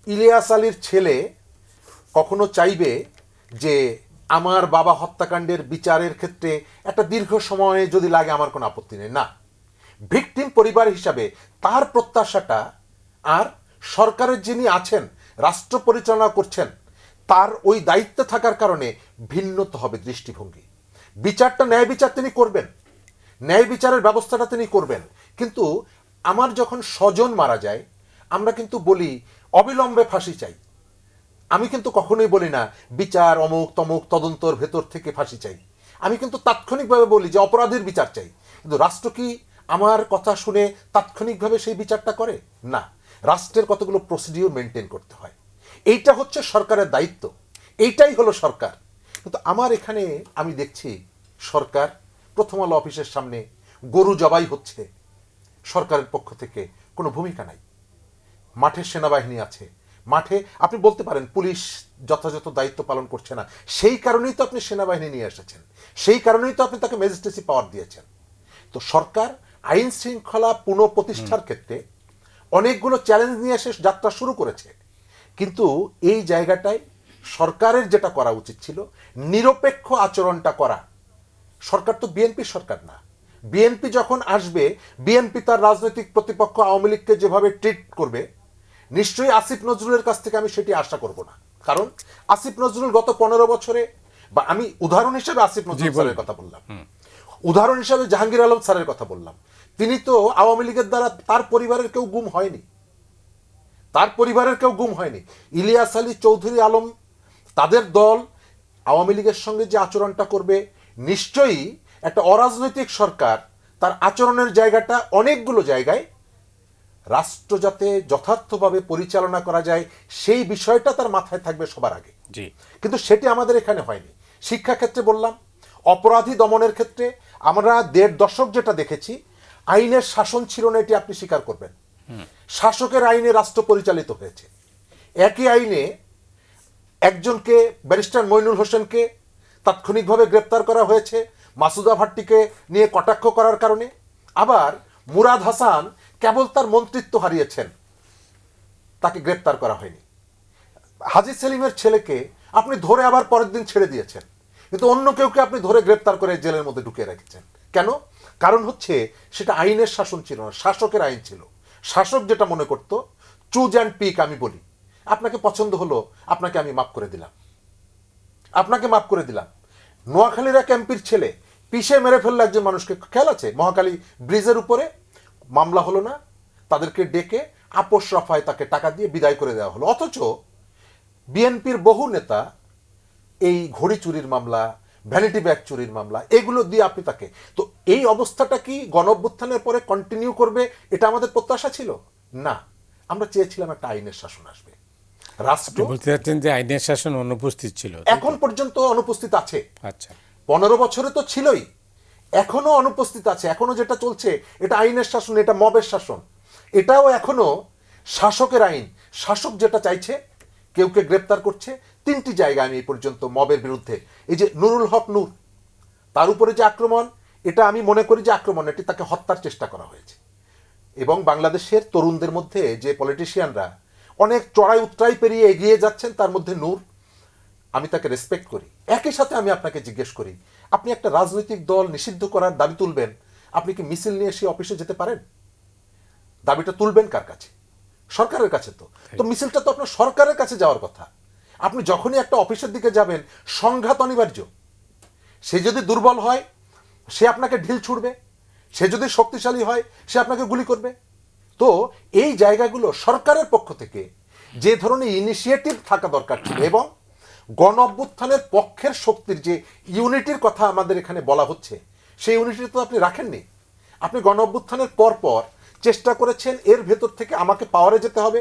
ইলিয়াস আলীর ছেলে কখনো চাইবে যে আমার বাবা হত্যাকাণ্ডের বিচারের ক্ষেত্রে একটা দীর্ঘ সময়ে যদি লাগে আমার কোনো আপত্তি নেই। না, ভিকটিম পরিবার হিসাবে তার প্রত্যাশাটা, আর সরকারের যিনি আছেন, রাষ্ট্র পরিচালনা করছেন, তার ওই দায়িত্বে থাকার কারণে ভিন্নত হবে দৃষ্টিভঙ্গি। বিচারটা ন্যায় বিচার তিনি করবেন, ন্যায় বিচারের ব্যবস্থাটা তিনি করবেন। কিন্তু আমার যখন স্বজন মারা যায়, আমরা কিন্তু বলি অবিলম্বে ফাঁসি চাই। আমি কিন্তু কখনোই বলি না বিচার অমুক তমুক তদন্তর ভেতর থেকে ফাঁসি চাই। আমি কিন্তু তাৎক্ষণিকভাবে বলি যে অপরাধীর বিচার চাই। কিন্তু রাষ্ট্র কি আমার কথা শুনে তাৎক্ষণিকভাবে সেই বিচারটা করে? না, রাষ্ট্রের কতগুলো প্রসিডিওর মেনটেন করতে হয়। এইটা হচ্ছে সরকারের দায়িত্ব, এইটাই হলো সরকার। কিন্তু আমার এখানে আমি দেখছি সরকার প্রথম আলো অফিসের সামনে গরু জবাই হচ্ছে, সরকারের পক্ষ থেকে কোনো ভূমিকা নাই। মাঠে সেনাবাহিনী আছে, মাঠে আপনি বলতে পারেন পুলিশ যথাযথ দায়িত্ব পালন করছে না, সেই কারণেই তো আপনি সেনাবাহিনী নিয়ে এসেছেন, সেই কারণেই তো আপনি তাকে ম্যাজিস্ট্রেসি পাওয়ার দিয়েছেন। তো সরকার আইন শৃঙ্খলা পুনঃপ্রতিষ্ঠার ক্ষেত্রে অনেকগুলো চ্যালেঞ্জ নিয়ে এসে যাত্রা শুরু করেছে। কিন্তু এই জায়গাটায় সরকারের যেটা করা উচিত ছিল, নিরপেক্ষ আচরণটা করা। সরকার তো বিএনপি সরকার না। বিএনপি যখন আসবে, বিএনপি তার রাজনৈতিক প্রতিপক্ষ আওয়ামী লীগকে যেভাবে ট্রিট করবে, নিশ্চয়ই আসিফ নজরুলের কাছ থেকে আমি সেটি আশা করব না। কারণ আসিফ নজরুল গত 15 বছরে, বা আমি উদাহরণ হিসেবে আসিফ নজরুল স্যারের কথা বললাম, উদাহরণ হিসেবে জাহাঙ্গীর আলম স্যারের কথা বললাম, তিনি তো আওয়ামী লীগের দ্বারা তার পরিবারের কেউ গুম হয়নি, তার পরিবারের কেউ গুম হয়নি। ইলিয়াস আলী চৌধুরী আলম, তাদের দল আওয়ামী লীগের সঙ্গে যে আচরণটা করবে, নিশ্চয়ই একটা অরাজনৈতিক সরকার তার আচরণের জায়গাটা অনেকগুলো জায়গায় রাষ্ট্র যাতে যথার্থভাবে পরিচালনা করা যায় সেই বিষয়টা তার মাথায় থাকবে সবার আগে। জি, কিন্তু সেটি আমাদের এখানে হয়নি। শিক্ষাক্ষেত্রে বললাম, অপরাধী দমনের ক্ষেত্রে আমরা 1.5 দশক যেটা দেখেছি, আইনের শাসন ছিল না, এটি আপনি স্বীকার করবেন। শাসকের আইনে রাষ্ট্র পরিচালিত হয়েছে। একই আইনে একজনকে, ব্যারিস্টার মইনুল হোসেনকে তাৎক্ষণিকভাবে গ্রেপ্তার করা হয়েছে মাসুদা ভাট্টিকে নিয়ে কটাক্ষ করার কারণে। আবার মুরাদ হাসান কেবল তার মন্ত্রিত্ব হারিয়েছেন, তাকে গ্রেপ্তার করা হয়নি। হাজী সেলিমের ছেলেকে আপনি ধরে আবার পরের দিন ছেড়ে দিয়েছেন, কিন্তু অন্য কেউকে আপনি ধরে গ্রেপ্তার করে জেলের মধ্যে ঢুকিয়ে রেখেছেন। কেন? কারণ হচ্ছে সেটা আইনের শাসন ছিল না, শাসকের আইন ছিল। শাসক যেটা মনে করত, চুজ অ্যান্ড পিক, আমি বলি আপনাকে পছন্দ হলো, আপনাকে আমি মাফ করে দিলাম, আপনাকে মাফ করে দিলাম। নোয়াখালীর এক এমপির ছেলে পিষে মেরে ফেললো একজন মানুষকে, খেয়াল আছে? মহাখালী ব্রিজের উপরে মামলা হলো না, তাদেরকে ডেকে আপোষ রফায় তাকে টাকা দিয়ে বিদায় করে দেওয়া হলো। অথচ বিএনপির বহু নেতা এই ঘড়ি চুরির মামলা, ভ্যানিটি ব্যাগ চুরির মামলা, এগুলো দিয়ে আপনি তাকে, তো এই অবস্থাটা কি গণঅভ্যুত্থানের পরে কন্টিনিউ করবে? এটা আমাদের প্রত্যাশা ছিল না। আমরা চেয়েছিলাম একটা আইনের শাসন আসবে। রাষ্ট্র বলতে চাচ্ছেন যে আইনের শাসন অনুপস্থিত ছিল, এখন পর্যন্ত অনুপস্থিত আছে। আচ্ছা, 15 বছরে তো ছিলই, এখনো অনুপস্থিত আছে। এখনো যেটা চলছে এটা আইনের শাসন, এটা মবের শাসন। এটাও এখনো শাসকের আইন। শাসক যেটা চাইছে, কেউকে গ্রেপ্তার করছে। 3টি জায়গা আমি এই পর্যন্ত মবের বিরুদ্ধে, এই যে নুরুল হক নূর, তার উপরে যে আক্রমণ, এটা আমি মনে করি যে আক্রমণ, এটি তাকে হত্যার চেষ্টা করা হয়েছে। এবং বাংলাদেশের তরুণদের মধ্যে যে পলিটিশিয়ানরা অনেক চড়াই উতরাই পেরিয়ে এগিয়ে যাচ্ছেন, তার মধ্যে নূর, আমি তাকে রেসপেক্ট করি। একই সাথে আমি আপনাকে জিজ্ঞেস করি, আপনি একটা রাজনৈতিক দল নিষিদ্ধ করার দাবি তুলবেন, আপনি কি মিছিল নিয়ে সেই অফিসে যেতে পারেন? দাবিটা তুলবেন কার কাছে? সরকারের কাছে। তো মিছিলটা তো আপনার সরকারের কাছে যাওয়ার কথা। আপনি যখনই একটা অফিসের দিকে যাবেন, সংঘাত অনিবার্য। সে যদি দুর্বল হয়, সে আপনাকে ঢিল ছুড়বে। সে যদি শক্তিশালী হয়, সে আপনাকে গুলি করবে। তো এই জায়গাগুলো সরকারের পক্ষ থেকে যে ধরনের ইনিশিয়েটিভ থাকা দরকার ছিল, এবং গণ অভ্যুত্থানের পক্ষের শক্তির যে ইউনিটির কথা আমাদের এখানে বলা হচ্ছে, সেই ইউনিটি তো আপনি রাখেননি। আপনি গণ অভ্যুত্থানের পর পর চেষ্টা করেছেন এর ভেতর থেকে আমাকে পাওয়ারে যেতে হবে,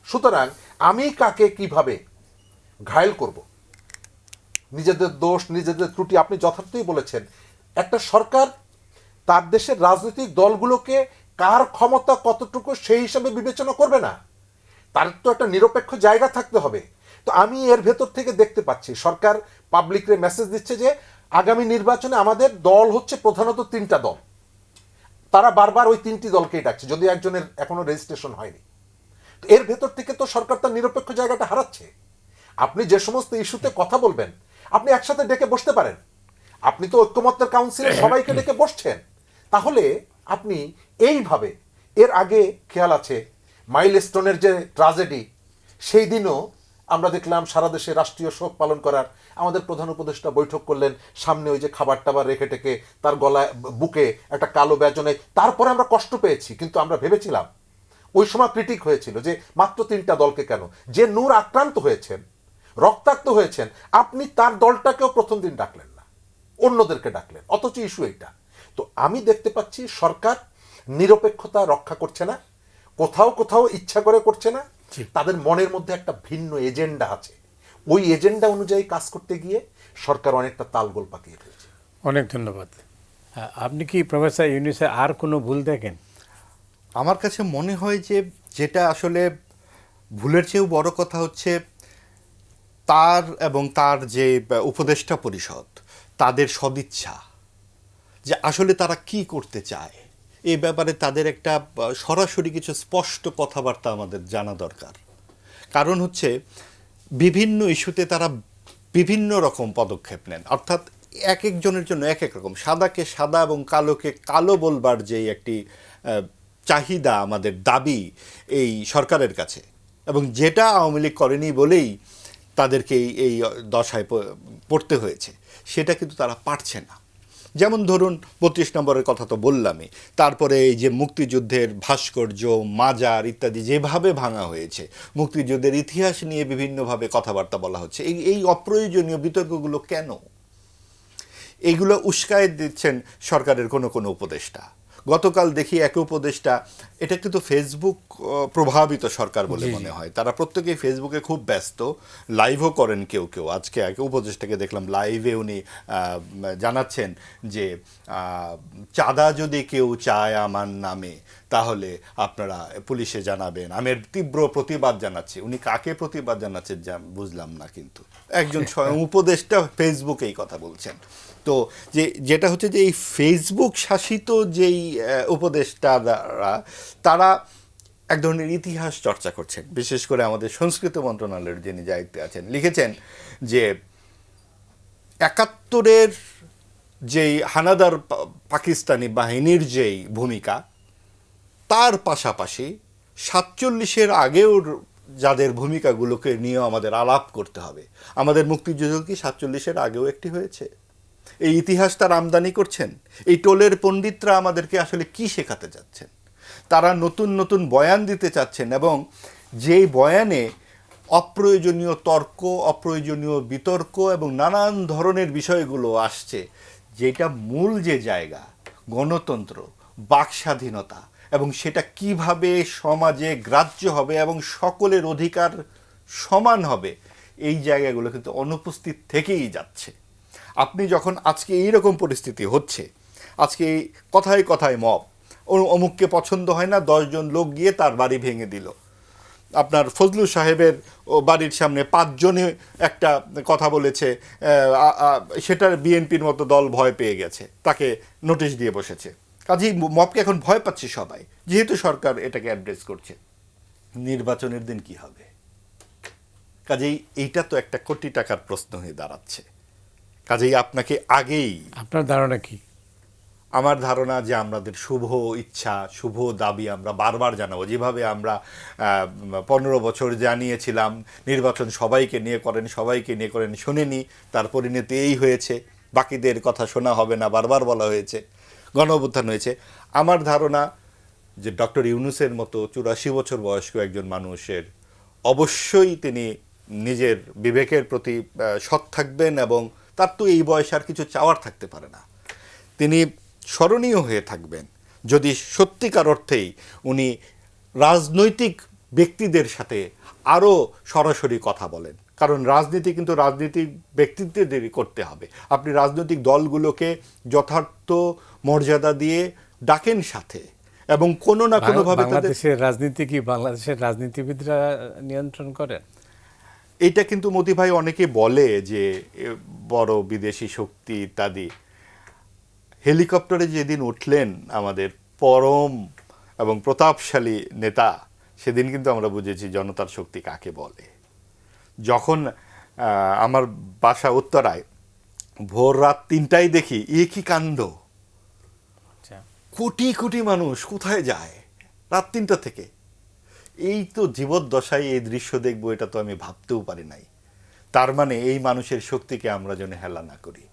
সুতরাং আমি কাকে কিভাবে ঘায়েল করব, নিজেদের দোষ, নিজেদের ত্রুটি। আপনি যথার্থই বলেছেন, একটা সরকার তার দেশের রাজনৈতিক দলগুলোকে কার ক্ষমতা কতটুকু সেই হিসাবে বিবেচনা করবে না। তার তো একটা নিরপেক্ষ জায়গা থাকতে হবে। তো আমি এর ভেতর থেকে দেখতে পাচ্ছি সরকার পাবলিকরে মেসেজ দিচ্ছে যে আগামী নির্বাচনে আমাদের দল হচ্ছে প্রধানত 3টা দল। তারা বারবার ওই 3টি দলকেই ডাকছে, যদি একজনের এখনো রেজিস্ট্রেশন হয়নি। তো এর ভেতর থেকে তো সরকার তার নিরপেক্ষ জায়গাটা হারাচ্ছে। আপনি যে সমস্ত ইস্যুতে কথা বলবেন, আপনি একসাথে ডেকে বসতে পারেন। আপনি তো ঐক্যমত্যের কাউন্সিলে সবাইকে ডেকে বসছেন। তাহলে আপনি এইভাবে, এর আগে খেয়াল আছে মাইলস্টোনের যে ট্রাজেডি, সেই দিনও আমরা দেখলাম সারা দেশে রাষ্ট্রীয় শোক পালন করার, আমাদের প্রধান উপদেষ্টা বৈঠক করলেন, সামনে ওই যে খাবার টাবার রেখে টেকে তার গলায় বুকে একটা কালো ব্যাজনে। তারপরে আমরা কষ্ট পেয়েছি, কিন্তু আমরা ভেবেছিলাম, ওই সময় ক্রিটিক হয়েছিল যে মাত্র 3টা দলকে কেন? যে নূর আক্রান্ত হয়েছেন, রক্তাক্ত হয়েছেন, আপনি তার দলটাকেও প্রথম দিন ডাকলেন না, অন্যদেরকে ডাকলেন, অথচ ইস্যু এইটা। তো আমি দেখতে পাচ্ছি সরকার নিরপেক্ষতা রক্ষা করছে না, কোথাও কোথাও ইচ্ছা করে করছে না। তাদের মনের মধ্যে একটা ভিন্ন এজেন্ডা আছে, ওই এজেন্ডা অনুযায়ী কাজ করতে গিয়ে সরকার অনেকটা তালগোল পাকিয়ে ফেলছে। অনেক ধন্যবাদ। আপনি কি প্রফেসর ইউনূসে আর কোনো ভুল দেখেন? আমার কাছে মনে হয় যে যেটা আসলে ভুলের চেয়েও বড় কথা হচ্ছে তার এবং তার যে উপদেষ্টা পরিষদ, তাদের সদিচ্ছা, যে আসলে তারা কি করতে চায় এই ব্যাপারে তাদের একটা সরাসরি কিছু স্পষ্ট কথাবার্তা আমাদের জানা দরকার। কারণ হচ্ছে বিভিন্ন ইস্যুতে তারা বিভিন্ন রকম পদক্ষেপ নেন, অর্থাৎ এক একজনের জন্য এক এক রকম। সাদাকে সাদা এবং কালোকে কালো বলবার যেই একটি চাহিদা, আমাদের দাবি এই সরকারের কাছে, এবং যেটা আওয়ামী লীগ করেনি বলেই তাদেরকে এই দশায় পড়তে হয়েছে, সেটা কিন্তু তারা পারছে না। যেমন ধরুন 32 নম্বরের কথা তো বললামই, তারপরে এই যে মুক্তিযুদ্ধের ভাস্কর্য, মাজার ইত্যাদি যেভাবে ভাঙা হয়েছে, মুক্তিযুদ্ধের ইতিহাস নিয়ে বিভিন্নভাবে কথাবার্তা বলা হচ্ছে, এই অপ্রয়োজনীয় বিতর্কগুলো কেন? এইগুলো উস্কায় দিচ্ছেন সরকারের কোনো কোনো উপদেষ্টা। গতকাল দেখি এক উপদেষ্টা, এটা কিন্তু ফেসবুক প্রভাবিত সরকার বলে মনে হয়, তারা প্রত্যেকেই ফেসবুকে খুব ব্যস্ত, লাইভও করেন কেউ কেউ। আজকে এক উপদেষ্টাকে দেখলাম লাইভে উনি জানাচ্ছেন যে চাঁদা যদি কেউ চায় আমার নামে তাহলে আপনারা পুলিশে জানাবেন, আমি এর তীব্র প্রতিবাদ জানাচ্ছি। উনি কাকে প্রতিবাদ জানাচ্ছেন বুঝলাম না, কিন্তু একজন স্বয়ং উপদেষ্টা ফেসবুকে এই কথা বলছেন। তো যেটা হচ্ছে যে এই ফেসবুক শাসিত যেই উপদেষ্টারা, তারা এক ধরনের ইতিহাস চর্চা করছেন। বিশেষ করে আমাদের সংস্কৃতি মন্ত্রণালয়ের যিনি দায়িত্বে আছেন লিখেছেন যে 71-এর যেই হানাদার পাকিস্তানি বাহিনীর যেই ভূমিকা, তার পাশাপাশি 47-এর আগেও যাদের ভূমিকাগুলোকে নিয়েও আমাদের আলাপ করতে হবে। আমাদের মুক্তিযুদ্ধ কি 47-এর আগেও একটি হয়েছে? এই ইতিহাস তার আমদানি করছেন। এই টোলের পণ্ডিতরা আমাদেরকে আসলে কি শেখাতে যাচ্ছেন? তারা নতুন নতুন বয়ান দিতে চাচ্ছেন, এবং যেই বয়ানে অপ্রয়োজনীয় তর্ক, অপ্রয়োজনীয় বিতর্ক এবং নানান ধরনের বিষয়গুলো আসছে, যেটা মূল যে জায়গা গণতন্ত্র, বাক স্বাধীনতা, এবং সেটা কিভাবে সমাজে গ্রাহ্য হবে এবং সকলের অধিকার সমান হবে, এই জায়গাগুলো কিন্তু অনুপস্থিত থেকেই যাচ্ছে। আপনি যখন আজকে এইরকম পরিস্থিতি হচ্ছে, আজকে কথায় কথায় মব, অমুককে পছন্দ হয় না, 10 জন লোক গিয়ে তার বাড়ি ভেঙে দিল। আপনার ফজলু সাহেবের বাড়ির সামনে 5 জনে একটা কথা বলেছে, সেটার বিএনপির মতো দল ভয় পেয়ে গেছে, তাকে নোটিশ দিয়ে বসেছে। কাজেই মবকে এখন ভয় পাচ্ছে সবাই, যেহেতু সরকার এটাকে অ্যাড্রেস করছে। নির্বাচনের দিন কি হবে? কাজেই এইটা তো একটা কোটি টাকার প্রশ্ন হয়ে দাঁড়াচ্ছে। কাজেই আপনাকে আগেই, আপনার ধারণা কি? আমার ধারণা যে আমাদের শুভ ইচ্ছা, শুভ দাবি আমরা বারবার জানাবো। যেভাবে আমরা 15 বছর জানিয়েছিলাম নির্বাচন সবাইকে নিয়ে করেন, সবাইকে নিয়ে করেন, শুনেনি, তার পরিণতি এই হয়েছে। বাকিদের কথা শোনা হবে না, বারবার বলা হয়েছে, গণঅভ্যুত্থান হয়েছে। আমার ধারণা যে ডক্টর ইউনূসের মতো 84 বছর বয়স্ক একজন মানুষের অবশ্যই তিনি নিজের বিবেকের প্রতি সৎ থাকবেন, এবং তার তো এই বয়সে আর কিছু চাওয়ার থাকতে পারে না। তিনি স্মরণীয় হয়ে থাকবেন যদি সত্যিকার অর্থেই উনি রাজনৈতিক ব্যক্তিদের সাথে আরও সরাসরি কথা বলেন। কারণ রাজনীতি কিন্তু রাজনীতিক ব্যক্তিত্বদেরই করতে হবে। আপনি রাজনৈতিক দলগুলোকে যথার্থ মর্যাদা দিয়ে ডাকেন সাথে, এবং কোনো না কোনোভাবে বাংলাদেশের রাজনীতি কি বাংলাদেশের রাজনীতিবিদরা নিয়ন্ত্রণ করেন? এইটা কিন্তু মতি ভাই অনেকে বলে যে বড় বিদেশি শক্তি ইত্যাদি। হেলিকপ্টারে যেদিন উঠলেন আমাদের পরম এবং প্রতাপশালী নেতা, সেদিন কিন্তু আমরা বুঝেছি জনতার শক্তি কাকে বলে। যখন আমার বাসা উত্তরায় ভোর রাত 3টায় দেখি কি কাণ্ড, কোটি কোটি মানুষ কোথায় যায় রাত 3টা থেকে। এই তো জীবদ্দশায় এই দৃশ্য দেখবো, এটা তো আমি ভাবতেও পারি নাই। তার মানে এই মানুষের শক্তিকে আমরা যেন হেলা না করি,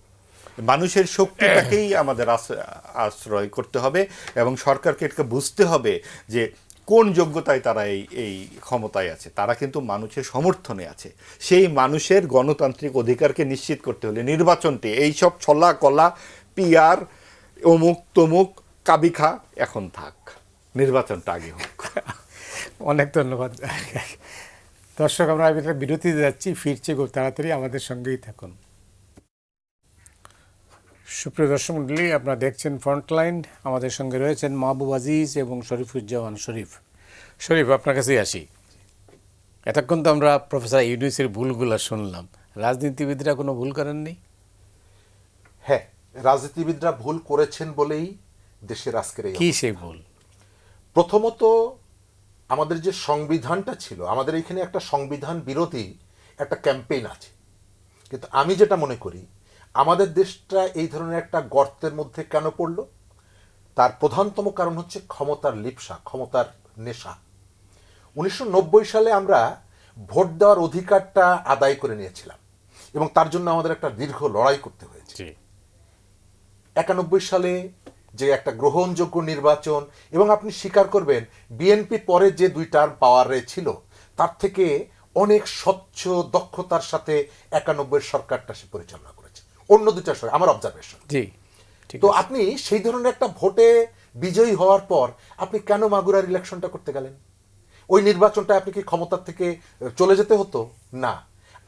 মানুষের শক্তিটাকেই আমাদের আশ্রয় করতে হবে, এবং সরকারকে এটা বুঝতে হবে যে কোন যোগ্যতায় তারা এই ক্ষমতায় আছে। তারা কিন্তু মানুষের সমর্থনে আছে। সেই মানুষের গণতান্ত্রিক অধিকারকে নিশ্চিত করতে হলে নির্বাচনটি এইসব ছলা কলা পিয়ার অমুক তমুক কাবিখা এখন থাক, নির্বাচনটা আগে হোক। অনেক ধন্যবাদ দর্শক, আমরা বিরতিতে যাচ্ছি, ফিরছি খুব তাড়াতাড়ি, আমাদের সঙ্গেই থাকুন। সুপ্রিয় দর্শক মণ্ডলী, আপনারা দেখছেন ফ্রন্টলাইন। আমাদের সঙ্গে রয়েছেন মাহবুব আজিজ এবং শরীফুজ্জামান শরীফ। শরীফ, আপনার কাছেই আসি। এতক্ষণ তো আমরা প্রফেসর ইউনূসের ভুলগুলো শুনলাম, রাজনীতিবিদরা কোনো ভুল করেননি? হ্যাঁ, রাজনীতিবিদরা ভুল করেছেন বলেই দেশের আজকের এই কি সেই ভুল? প্রথমত, আমাদের যে সংবিধানটা ছিল, আমাদের এখানে একটা সংবিধান বিরোধী একটা ক্যাম্পেইন আছে। কিন্তু আমি যেটা মনে করি, আমাদের দেশটা এই ধরনের একটা গর্তের মধ্যে কেন পড়ল, তার প্রধানতম কারণ হচ্ছে ক্ষমতার লিপ্সা, ক্ষমতার নেশা। 1990 সালে আমরা ভোট দেওয়ার অধিকারটা আদায় করে নিয়েছিলাম, এবং তার জন্য আমাদের একটা দীর্ঘ লড়াই করতে হয়েছে। 91 সালে যে একটা গ্রহণযোগ্য নির্বাচন, এবং আপনি স্বীকার করবেন বিএনপি পরে যে 2 টার্ম পাওয়ারে ছিল তার থেকে অনেক স্বচ্ছ দক্ষতার সাথে 91 সরকারটা সে পরিচালনা করেছে, অন্য 2টা সরকার, আমার অবজারভেশন। জি, ঠিক তো আছে। আপনি সেই ধরনের একটা ভোটে বিজয়ী হওয়ার পর আপনি কেন মাগুরার ইলেকশনটা করতে গেলেন? ওই নির্বাচনটা আপনি কি ক্ষমতার থেকে চলে যেতে হতো? না,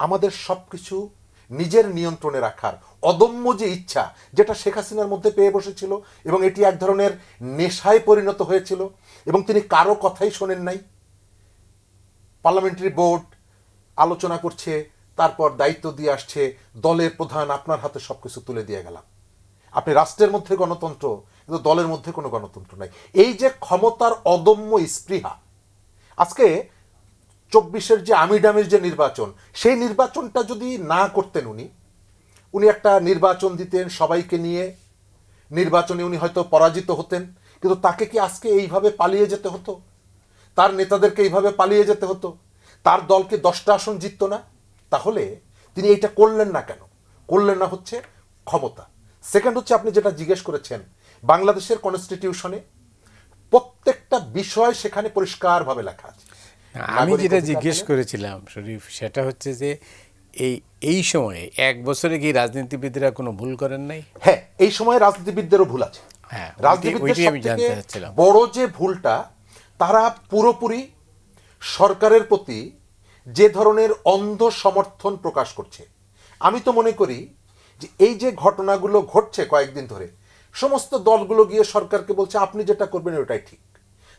আমাদের সবকিছু নিজের নিয়ন্ত্রণে রাখার অদম্য যে ইচ্ছা, যেটা শেখ হাসিনার মধ্যে পেয়ে বসেছিল এবং এটি এক ধরনের নেশায় পরিণত হয়েছিল, এবং তিনি কারো কথাই শোনেন নাই। পার্লামেন্টারি বোর্ড আলোচনা করছে, তারপর দায়িত্ব দিয়ে আসছে দলের প্রধান, আপনার হাতে সবকিছু তুলে দিয়ে গেলাম। আপনি রাষ্ট্রের মধ্যে গণতন্ত্র, কিন্তু দলের মধ্যে কোনো গণতন্ত্র নাই। এই যে ক্ষমতার অদম্য স্পৃহা, আজকে 24-এর যে আমিডামির যে নির্বাচন, সেই নির্বাচনটা যদি না করতেন উনি একটা নির্বাচন দিতেন সবাইকে নিয়ে, নির্বাচনে উনি হয়তো পরাজিত হতেন, কিন্তু তাকে কি আজকে এইভাবে পালিয়ে যেতে হতো? তার নেতাদেরকে এইভাবে পালিয়ে যেতে হতো? তার দলকে 10টা আসন জিততো না? তাহলে তিনি এইটা করলেন না কেন? করলেন না হচ্ছে ক্ষমতা। সেকেন্ড হচ্ছে, আপনি যেটা জিজ্ঞেস করেছেন, বাংলাদেশের কনস্টিটিউশনে প্রত্যেকটা বিষয় সেখানে পরিষ্কারভাবে লেখা আছে। আমি নাগরিক যেটা অধিকার জিজ্ঞেস বলেন, করেছিলাম শরীফ, সেটা হচ্ছে যে এই সময়ে 1 বছরে কি রাজনীতিবিদরা কোনো ভুল করেন নাই? হ্যাঁ, এই সময় রাজনীতিবিদদেরও ভুল আছে। হ্যাঁ, রাজনীতিবিদদের ওইটাই আমি সবথেকে জানতে চাচ্ছিলাম। বড় যে ভুলটা, তারা পুরোপুরি সরকারের প্রতি যে ধরনের অন্ধ সমর্থন প্রকাশ করছে। আমি তো মনে করি যে এই যে ঘটনাগুলো ঘটছে কয়েকদিন ধরে, সমস্ত দলগুলো গিয়ে সরকারকে বলছে আপনি যেটা করবেন ওটাই ঠিক।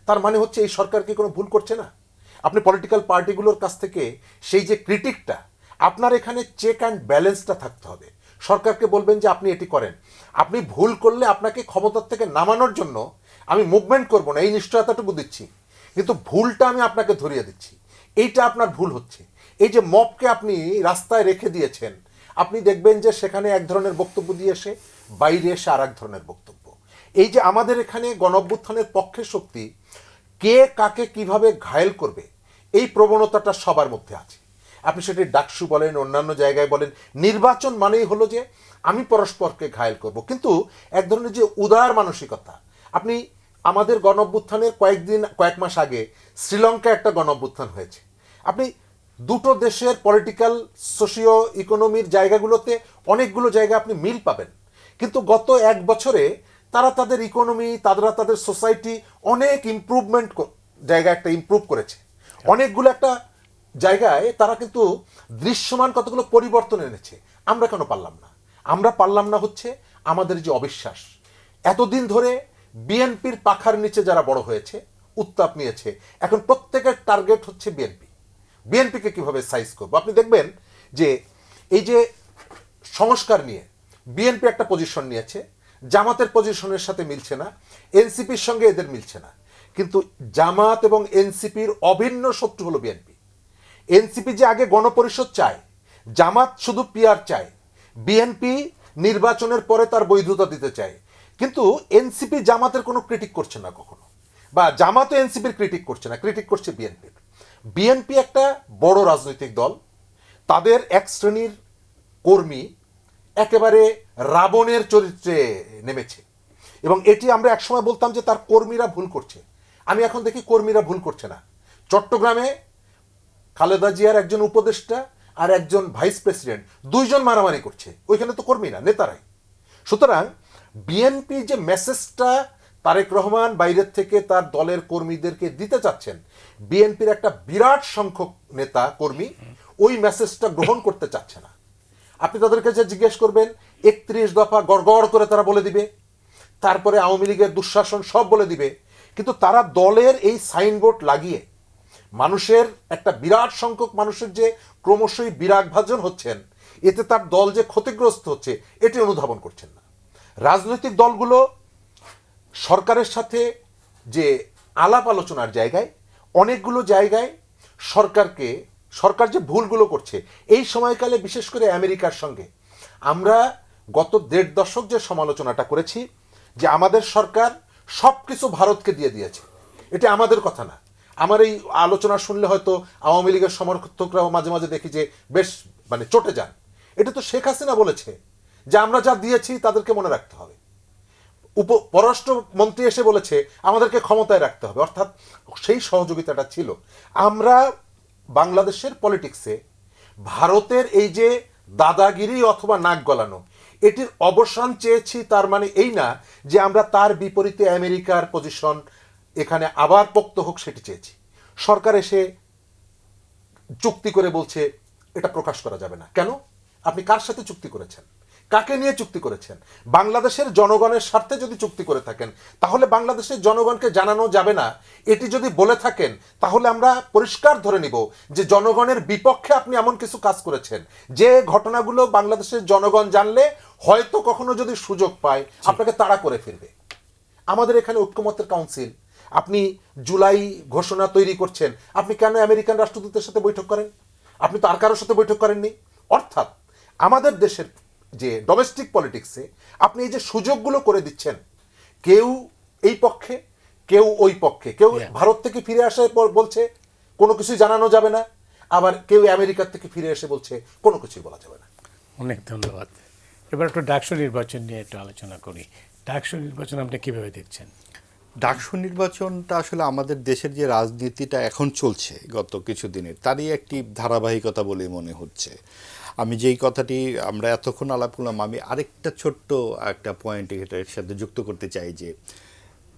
তার মানে হচ্ছে এই সরকার কি কোনো ভুল করছে না? আপনি পলিটিক্যাল পার্টিগুলোর কাছ থেকে সেই যে ক্রিটিকটা, আপনার এখানে চেক অ্যান্ড ব্যালেন্সটা থাকতে হবে। সরকারকে বলবেন যে আপনি এটি করেন, আপনি ভুল করলে আপনাকে ক্ষমতার থেকে নামানোর জন্য আমি মুভমেন্ট করব না, এই নিশ্চয়তাটুকু দিচ্ছি, কিন্তু ভুলটা আমি আপনাকে ধরিয়ে দিচ্ছি, এইটা আপনার ভুল হচ্ছে। এই যে মবকে আপনি রাস্তায় রেখে দিয়েছেন, আপনি দেখবেন যে সেখানে এক ধরনের বক্তব্য দিয়ে এসে বাইরে এসে আর এক ধরনের বক্তব্য। এই যে আমাদের এখানে গণঅভ্যুত্থানের পক্ষে শক্তি কে কাকে কিভাবে ঘায়েল করবে, এই প্রবণতাটা সবার মধ্যে আছে। আপনি সেটি ডাকসু বলেন, অন্যান্য জায়গায় বলেন, নির্বাচন মানেই হলো যে আমি পরস্পরকে ঘায়েল করব। কিন্তু এক ধরনের যে উদার মানসিকতা, আপনি আমাদের গণঅভ্যুত্থানের কয়েক মাস আগে শ্রীলঙ্কায় একটা গণঅভ্যুত্থান হয়েছে, আপনি দুটো দেশের পলিটিক্যাল সোশিও ইকোনমির জায়গাগুলোতে অনেকগুলো জায়গা আপনি মিল পাবেন, কিন্তু গত 1 বছরে তারা তাদের ইকোনমি, তারা তাদের সোসাইটি অনেক ইমপ্রুভমেন্ট জায়গা একটা ইমপ্রুভ করেছে। অনেকগুলো একটা জায়গায় তারা কিন্তু দৃশ্যমান কতগুলো পরিবর্তন এনেছে। আমরা কেন পারলাম না? আমরা পারলাম না হচ্ছে আমাদের যে অবিশ্বাস। এতদিন ধরে বিএনপির পাখার নিচে যারা বড় হয়েছে, উত্তাপ নিয়েছে, এখন প্রত্যেকের টার্গেট হচ্ছে বিএনপি। বিএনপিকে কিভাবে সাইজ করবো? আপনি দেখবেন যে এই যে সংস্কার নিয়ে বিএনপি একটা পজিশন নিয়েছে, জামাতের পজিশনের সাথে মিলছে না, এনসিপির সঙ্গে এদের মিলছে না, কিন্তু জামাত এবং এনসিপির অভিন্ন শত্রু হলো বিএনপি। এনসিপি যে আগে গণপরিষদ চায়, জামাত শুধু পিআর চায়, বিএনপি নির্বাচনের পরে তার বৈধতা দিতে চায়। কিন্তু এনসিপি জামাতের কোনো ক্রিটিক করছে না কখনো, বা জামাতও এনসিপির ক্রিটিক করছে না, ক্রিটিক করছে বিএনপির। বিএনপি একটা বড় রাজনৈতিক দল, তাদের এক শ্রেণীর কর্মী একেবারে রাবণের চরিত্রে নেমেছে, এবং এটি আমরা একসময় বলতাম যে তার কর্মীরা ভুল করছে। আমি এখন দেখি কর্মীরা ভুল করছে না। চট্টগ্রামে খালেদা জিয়ার একজন উপদেষ্টা আর একজন ভাইস প্রেসিডেন্ট, 2 জন মারামারি করছে, ওইখানে তো কর্মী না, নেতারাই। সুতরাং বিএনপি যে মেসেজটা তারেক রহমান বাইরের থেকে তার দলের কর্মীদেরকে দিতে চাচ্ছেন, বিএনপির একটা বিরাট সংখ্যক নেতা কর্মী ওই মেসেজটা গ্রহণ করতে চাচ্ছে না। আপনি তাদেরকে যে জিজ্ঞেস করবেন, 31 দফা গড়গড় করে তারা বলে দিবে, তারপরে আওয়ামী লীগের দুঃশাসন সব বলে দিবে, কিন্তু তারা দলের এই সাইনবোর্ড লাগিয়ে মানুষের একটা বিরাট সংখ্যক মানুষের যে ক্রমশই বিরাগভাজন হচ্ছেন, এতে তার দল যে ক্ষতিগ্রস্ত হচ্ছে এটি অনুধাবন করছেন না। রাজনৈতিক দলগুলো সরকারের সাথে যে আলাপ আলোচনার জায়গায়, অনেকগুলো জায়গায় সরকার যে ভুলগুলো করছে, এই সময়কালে বিশেষ করে আমেরিকার সঙ্গে আমরা গত 1.5 দশক যে সমালোচনাটা করেছি, যে আমাদের সরকার সব কিছু ভারতকে দিয়ে দিয়েছে, এটা আমাদের কথা না। আমার এই আলোচনা শুনলে হয়তো আওয়ামী লীগের সমর্থকরাও মাঝে মাঝে দেখি যে বেশ চটে যান। এটা তো শেখ হাসিনা বলেছে যে আমরা যা দিয়েছি তাদেরকে মনে রাখতে হবে। পররাষ্ট্রমন্ত্রী এসে বলেছে আমাদেরকে ক্ষমতায় রাখতে হবে, অর্থাৎ সেই সহযোগিতাটা ছিল। আমরা বাংলাদেশের পলিটিক্সে ভারতের এই যে দাদাগিরি অথবা নাক গলানো, এটির অবসান চেয়েছি, তার মানে এই না যে আমরা তার বিপরীতে আমেরিকার পজিশন এখানে আবার পোক্ত হোক সেটি চেয়েছি। সরকার এসে চুক্তি করে বলছে এটা প্রকাশ করা যাবে না। কেন? আপনি কার সাথে চুক্তি করেছেন, কাকে নিয়ে চুক্তি করেছেন? বাংলাদেশের জনগণের স্বার্থে যদি চুক্তি করে থাকেন তাহলে বাংলাদেশের জনগণকে জানানো যাবে না। এটি যদি বলে থাকেন তাহলে আমরা পরিষ্কার ধরে নিব যে জনগণের বিপক্ষে আপনি এমন কিছু কাজ করেছেন যে ঘটনাগুলো বাংলাদেশের জনগণ জানলে হয়তো কখনো যদি সুযোগ পায় আপনাকে তাড়া করে ফিরবে। আমাদের এখানে ঐক্যমত্যের কাউন্সিল, আপনি জুলাই ঘোষণা তৈরি করছেন, আপনি কেন আমেরিকান রাষ্ট্রদূতের সাথে বৈঠক করেন? আপনি তো আর কারোর সাথে বৈঠক করেননি। অর্থাৎ আমাদের দেশের যে ডোমেস্টিক পলিটিক্সে আপনি এই যে সুযোগগুলো করে দিচ্ছেন, কেউ এই পক্ষে, কেউ ওই পক্ষে, কেউ ভারত থেকে ফিরে আসার পর বলছে কোনো কিছুই জানানো যাবে না, আবার কেউ আমেরিকার থেকে ফিরে এসে বলছে কোনো কিছুই বলা যাবে না। অনেক ধন্যবাদ। এবার একটু ডাকসু নির্বাচন নিয়ে একটু আলোচনা করি। ডাকসু নির্বাচন আপনি কীভাবে দেখছেন? ডাকসু নির্বাচনটা আসলে আমাদের দেশের যে রাজনীতিটা এখন চলছে গত কিছুদিনের, তারই একটি ধারাবাহিকতা বলে মনে হচ্ছে। আমি যেই কথাটি আমরা এতক্ষণ আলাপ করলাম, আমি আরেকটা ছোট্ট একটা পয়েন্ট এটার সাথে যুক্ত করতে চাই যে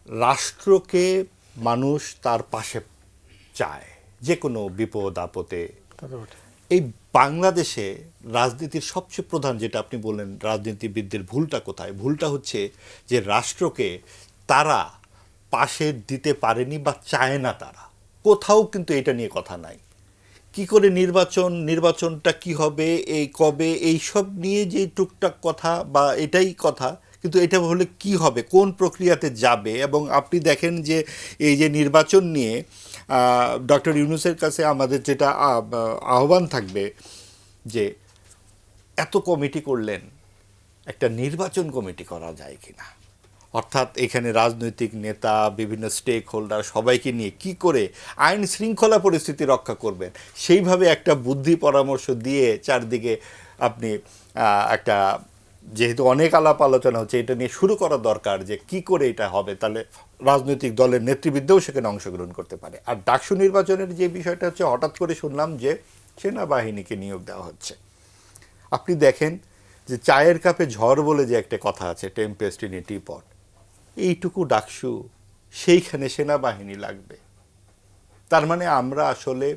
রাষ্ট্রকে মানুষ তার পাশে চায় যে কোনো বিপদ আপদে। এই বাংলাদেশে রাজনীতির সবচেয়ে প্রধান যেটা আপনি বললেন, রাজনীতিবিদদের ভুলটা কোথায়? ভুলটা হচ্ছে যে রাষ্ট্রকে তারা পাশে দিতে পারেনি বা চায় না তারা। কোথাও কিন্তু এটা নিয়ে কথা নাই। কি করে নির্বাচনটা কি হবে, এই কবে, এই সব নিয়ে যে টুকটাক কথা বা এটাই কথা, কিন্তু এটা হলে কি হবে, কোন প্রক্রিয়াতে যাবে। এবং আপনি দেখেন যে এই যে নির্বাচন নিয়ে ডক্টর ইউনূসের কাছে আমাদের যেটা আহ্বান থাকবে যে এত কমিটি করলেন, একটা নির্বাচন কমিটি করা যায় কিনা, অর্থাৎ এখানে রাজনৈতিক নেতা, বিভিন্ন স্টেক হোল্ডার সবাইকে নিয়ে কি করে আইন শৃঙ্খলা পরিস্থিতি রক্ষা করবেন সেইভাবে একটা বুদ্ধি পরামর্শ দিয়ে চারদিকে আপনি একটা, যেহেতু অনেক আলাপ আলোচনা হচ্ছে, এটা নিয়ে শুরু করা দরকার যে কি করে এটা হবে, তাহলে রাজনৈতিক দলের নেতৃবৃন্দও সেখানে অংশগ্রহণ করতে পারে। আর ডাকসু নির্বাচনের যে বিষয়টা হচ্ছে, হঠাৎ করে শুনলাম যে সেনাবাহিনীকে নিয়োগ দেওয়া হচ্ছে। আপনি দেখেন যে চায়ের কাপে ঝড় বলে যে একটা কথা আছে, টেম্পেস্ট ইন এ টিপট, এইটুকু ডাকসু, সেইখানে সেনাবাহিনী লাগবে। তার মানে আমরা আসলে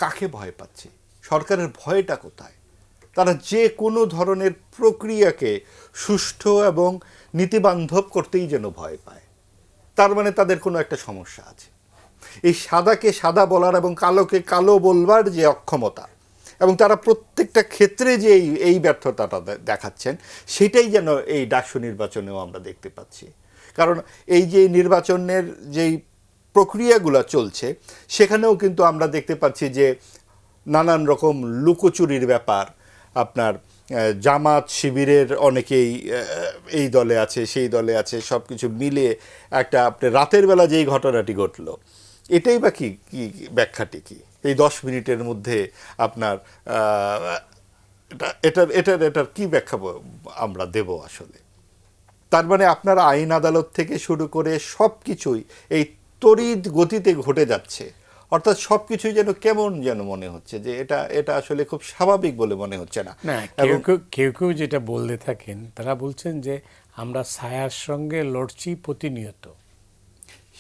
কাকে ভয় পাচ্ছি? সরকারের ভয়টা কোথায়? তারা যে কোনো ধরনের প্রক্রিয়াকে সুষ্ঠু এবং নীতিবান্ধব করতেই যেন ভয় পায়। তার মানে তাদের কোনো একটা সমস্যা আছে। এই সাদাকে সাদা বলার এবং কালোকে কালো বলবার যে অক্ষমতা, এবং তারা প্রত্যেকটা ক্ষেত্রে যে এই ব্যর্থতাটা দেখাচ্ছেন, সেটাই যেন এই ডাকসু নির্বাচনেও আমরা দেখতে পাচ্ছি। কারণ এই যে নির্বাচনের যেই প্রক্রিয়াগুলো চলছে, সেখানেও কিন্তু আমরা দেখতে পাচ্ছি যে নানান রকম লুকোচুরির ব্যাপার। আপনার জামাত শিবিরের অনেকেই এই দলে আছে, সেই দলে আছে, সব কিছু মিলে একটা আপনার রাতের বেলা যেই ঘটনাটি ঘটল, এটাই বা কি ব্যাখ্যাটি কি? এই 10 মিনিটের মধ্যে আপনার এটার কি ব্যাখ্যা আমরা দেব আসলে? তার মানে আপনার আইন আদালত থেকে শুরু করে সব কিছুই এই তড়িৎ গতিতে ঘটে যাচ্ছে। অর্থাৎ সব কিছুই যেন কেমন যেন মনে হচ্ছে যে এটা আসলে খুব স্বাভাবিক বলে মনে হচ্ছে না। কেউ যেটা বলতে থাকেন, তারা বলছেন যে আমরা ছায়ার সঙ্গে লড়ছি প্রতিনিয়ত।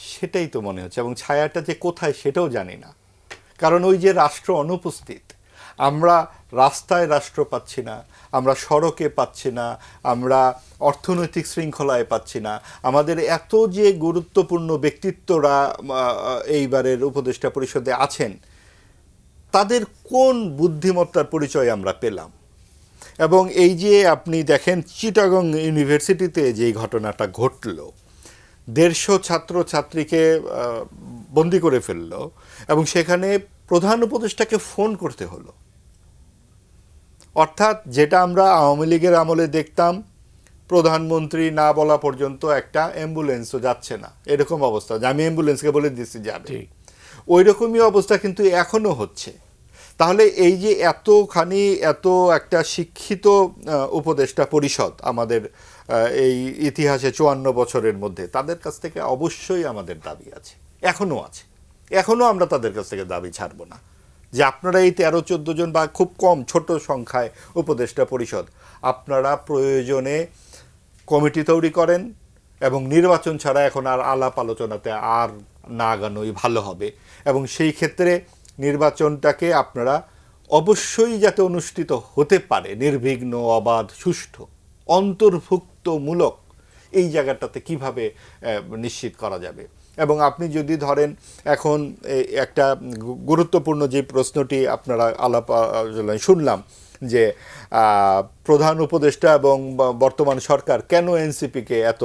সেটাই তো মনে হচ্ছে, এবং ছায়াটা যে কোথায় সেটাও জানি না। কারণ ওই যে রাষ্ট্র অনুপস্থিত, আমরা রাস্তায় রাষ্ট্র পাচ্ছি না, আমরা সড়কে পাচ্ছি না, আমরা অর্থনৈতিক শৃঙ্খলায় পাচ্ছি না। আমাদের এত যে গুরুত্বপূর্ণ ব্যক্তিত্বরা এইবারের উপদেষ্টা পরিষদে আছেন, তাদের কোন বুদ্ধিমত্তার পরিচয় আমরা পেলাম? এবং এই যে আপনি দেখেন চিটাগং ইউনিভার্সিটিতে যেই ঘটনাটা ঘটল, 150 ছাত্রছাত্রীকে বন্দি করে ফেলল, এবং সেখানে প্রধান উপদেষ্টাকে ফোন করতে হলো। অর্থাৎ যেটা আমরা আওয়ামী লীগের আমলে দেখতাম, প্রধানমন্ত্রী না বলা পর্যন্ত একটা অ্যাম্বুলেন্সও যাচ্ছে না, এরকম অবস্থা, যে আমি অ্যাম্বুলেন্সকে বলে দিচ্ছি যাবে, ওই রকমই অবস্থা কিন্তু এখনও হচ্ছে। তাহলে এই যে এত একটা শিক্ষিত উপদেষ্টা পরিষদ আমাদের এই ইতিহাসে 54 বছরের মধ্যে, তাদের কাছ থেকে অবশ্যই আমাদের দাবি আছে, এখনও আছে, এখনও আমরা তাদের কাছ থেকে দাবি ছাড়ব না যে আপনারা এই 13-14 জন বা খুব কম ছোট সংখ্যায় উপদেষ্টা পরিষদ, আপনারা প্রয়োজনে কমিটি তৈরি করেন এবং নির্বাচন ছাড়া এখন আর আলাপ আলোচনাতে আর না আগানোই ভালো হবে। এবং সেই ক্ষেত্রে নির্বাচনটাকে আপনারা অবশ্যই যাতে অনুষ্ঠিত হতে পারে নির্বিঘ্ন, অবাধ, সুষ্ঠু, অন্তর্ভুক্তমূলক, এই জায়গাটাতে কিভাবে নিশ্চিত করা যাবে। এবং আপনি যদি ধরেন এখন একটা গুরুত্বপূর্ণ যে প্রশ্নটি আপনারা আলাপ শুনলাম যে প্রধান উপদেষ্টা এবং বর্তমান সরকার কেন এনসিপিকে এত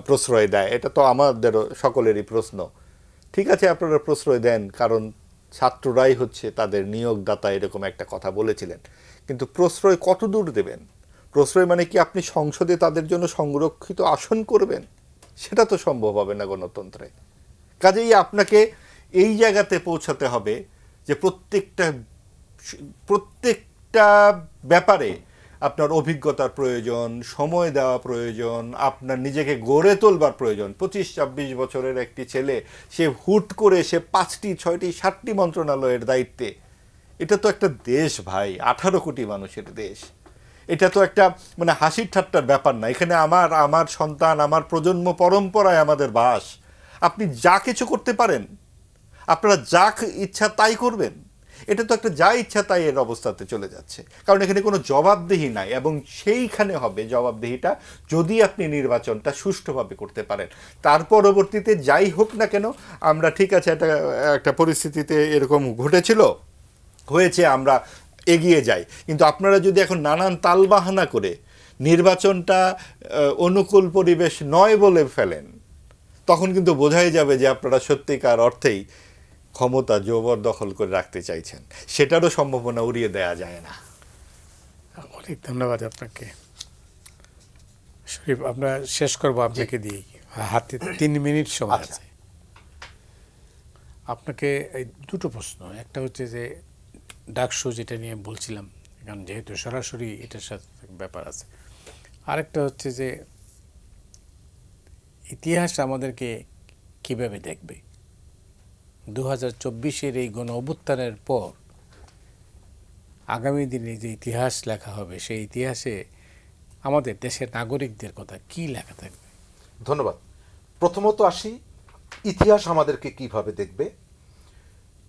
প্রশ্রয় দেয়, এটা তো আমাদেরও সকলেরই প্রশ্ন। ঠিক আছে, আপনারা প্রশ্রয় দেন কারণ ছাত্ররাই হচ্ছে তাদের নিয়োগদাতা, এরকম একটা কথা বলেছিলেন। কিন্তু প্রশ্রয় কত দূর দেবেন? প্রশ্রয় মানে কি আপনি সংসদে তাদের জন্য সংরক্ষিত আসন করবেন? সেটা তো সম্ভব হবে না গণতন্ত্রে। কাজেই আপনাকে এই জায়গাতে পৌঁছাতে হবে যে প্রত্যেকটা ব্যাপারে আপনার অভিজ্ঞতার প্রয়োজন, সময় দেওয়া প্রয়োজন, আপনার নিজেকে গড়ে তোলবার প্রয়োজন। 25-26 বছরের একটি ছেলে, সে হুট করে সে 5টি, 6টি, 7টি মন্ত্রণালয়ের দায়িত্বে। এটা তো একটা দেশ ভাই, 18 কোটি মানুষের দেশ। এটা তো একটা মানে হাসির ঠাট্টার ব্যাপার না। এখানে আমার সন্তান, আমার প্রজন্ম পরম্পরায় আমাদের বাস। আপনি যা কিছু করতে পারেন, আপনারা যা ইচ্ছা তাই করবেন, এটা তো একটা যা ইচ্ছা তাই এর অবস্থাতে চলে যাচ্ছে। কারণ এখানে কোনো জবাবদিহি নাই, এবং সেইখানে হবে জবাবদিহিটা যদি আপনি নির্বাচনটা সুষ্ঠুভাবে করতে পারেন। তার পরবর্তীতে যাই হোক না কেন, আমরা ঠিক আছে একটা পরিস্থিতিতে এরকম ঘটেছিল, হয়েছে, আমরা এগিয়ে যাই। কিন্তু আপনারা যদি এখন নানান তালবাহানা করে নির্বাচনটা অনুকূল পরিবেশ নয় বলে ফেলেন, তখন কিন্তু বোঝাই যাবে যে আপনারা সত্যিকার অর্থেই ক্ষমতা জবরদখল করে রাখতে চাইছেন। সেটারও সম্ভাবনা উড়িয়ে দেয়া যায় না। অনেক ধন্যবাদ আপনাকে। শরীফ, আমরা শেষ করবো আপনাকে দিয়ে, হাতে 3 মিনিট সময় আছে। আপনাকে এই দুটো প্রশ্ন, একটা হচ্ছে যে ডাকসু যেটা নিয়ে বলছিলাম, কারণ যেহেতু সরাসরি এটার সাথে ব্যাপার আছে। আরেকটা হচ্ছে যে ইতিহাস আমাদেরকে কিভাবে দেখবে 2024-এর এই গণ অভ্যুত্থানের পর। আগামী দিনে যে ইতিহাস লেখা হবে, সেই ইতিহাসে আমাদের দেশের নাগরিকদের কথা কি লেখা থাকবে? ধন্যবাদ। প্রথমত আসি, ইতিহাস আমাদেরকে কিভাবে দেখবে।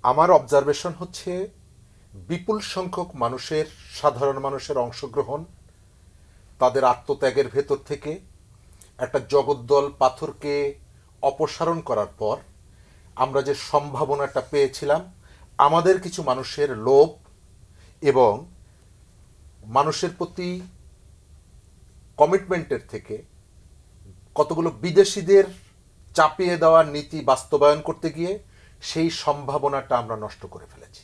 আমার অবজারভেশন হচ্ছে বিপুল সংখ্যক মানুষের, সাধারণ মানুষের অংশগ্রহণ, তাদের আত্মত্যাগের ভেতর থেকে একটা জগদ্দল পাথরকে অপসারণ করার পর আমরা যে সম্ভাবনাটা পেয়েছিলাম, আমাদের কিছু মানুষের লোভ এবং মানুষের প্রতি কমিটমেন্টের থেকে কতগুলো বিদেশিদের চাপিয়ে দেওয়ার নীতি বাস্তবায়ন করতে গিয়ে সেই সম্ভাবনাটা আমরা নষ্ট করে ফেলেছি।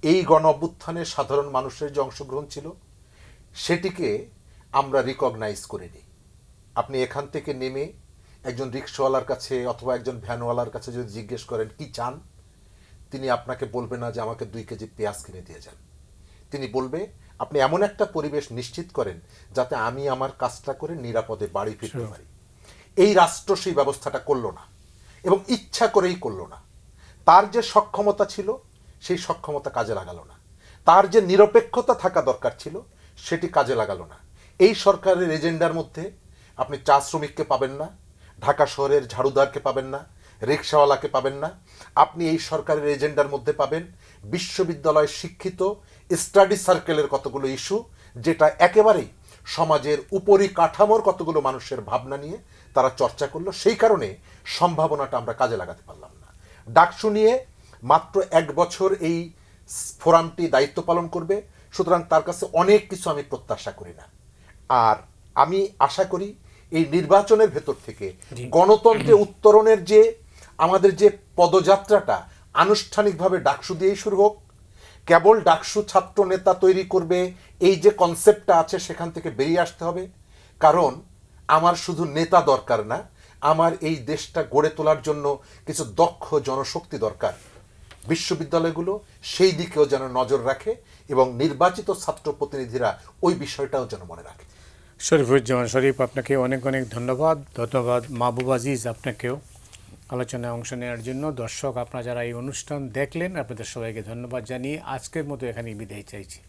এই গণ অভ্যুত্থানে সাধারণ মানুষের যে অংশগ্রহণ ছিল, সেটিকে আমরা রিকগনাইজ করিনি। আপনি এখান থেকে নেমে একজন রিক্সাওয়ালার কাছে অথবা একজন ভ্যানওয়ালার কাছে যদি জিজ্ঞেস করেন কি চান, তিনি আপনাকে বলবে না যে আমাকে 2 কেজি পেঁয়াজ কিনে দিয়ে যান। তিনি বলবে আপনি এমন একটা পরিবেশ নিশ্চিত করেন যাতে আমি আমার কাজটা করে নিরাপদে বাড়ি ফিরতে পারি। এই রাষ্ট্র সেই ব্যবস্থাটা করলো না, এবং ইচ্ছা করেই করলো না। তার যে সক্ষমতা ছিল সেই সক্ষমতা কাজে লাগালো না। তার যে নিরপেক্ষতা থাকা দরকার ছিল সেটি কাজে লাগালো না। এই সরকারের এজেন্ডার মধ্যে আপনি চা শ্রমিককে পাবেন না, ঢাকা শহরের ঝাড়ুদারকে পাবেন না, রিক্সাওয়ালাকে পাবেন না। আপনি এই সরকারের এজেন্ডার মধ্যে পাবেন বিশ্ববিদ্যালয় শিক্ষিত স্টাডি সার্কেলের কতগুলো ইস্যু, যেটা একেবারেই সমাজের উপরিকাঠামোর কতগুলো মানুষের ভাবনা নিয়ে তারা চর্চা করলো। সেই কারণে সম্ভাবনাটা আমরা কাজে লাগাতে পারলাম না। ডাকসু নিয়ে মাত্র 1 বছর এই ফোরামটি দায়িত্ব পালন করবে, সুতরাং তার কাছে অনেক কিছু আমি প্রত্যাশা করি না। আর আমি আশা করি এই নির্বাচনের ভেতর থেকে গণতন্ত্রে উত্তরণের যে আমাদের যে পদযাত্রাটা আনুষ্ঠানিকভাবে ডাকসু দিয়েই শুরু হোক। কেবল ডাকসু ছাত্র নেতা তৈরি করবে এই যে কনসেপ্টটা আছে, সেখান থেকে বেরিয়ে আসতে হবে। কারণ আমার শুধু নেতা দরকার না, আমার এই দেশটা গড়ে তোলার জন্য কিছু দক্ষ জনশক্তি দরকার। বিশ্ববিদ্যালয়গুলো সেই দিকেও যেন নজর রাখে এবং নির্বাচিত ছাত্র প্রতিনিধিরা ওই বিষয়টাও যেন মনে রাখে। শরীফুজ্জামান শরীফ, আপনাকে অনেক অনেক ধন্যবাদ। ধন্যবাদ মাহবুব আজিজ আপনাকেও আলোচনায় অংশ নেওয়ার জন্য। দর্শক, আপনারা যারা এই অনুষ্ঠান দেখলেন, আপনাদের সবাইকে ধন্যবাদ জানিয়ে আজকের মতো এখানেই বিদায় চাইছি।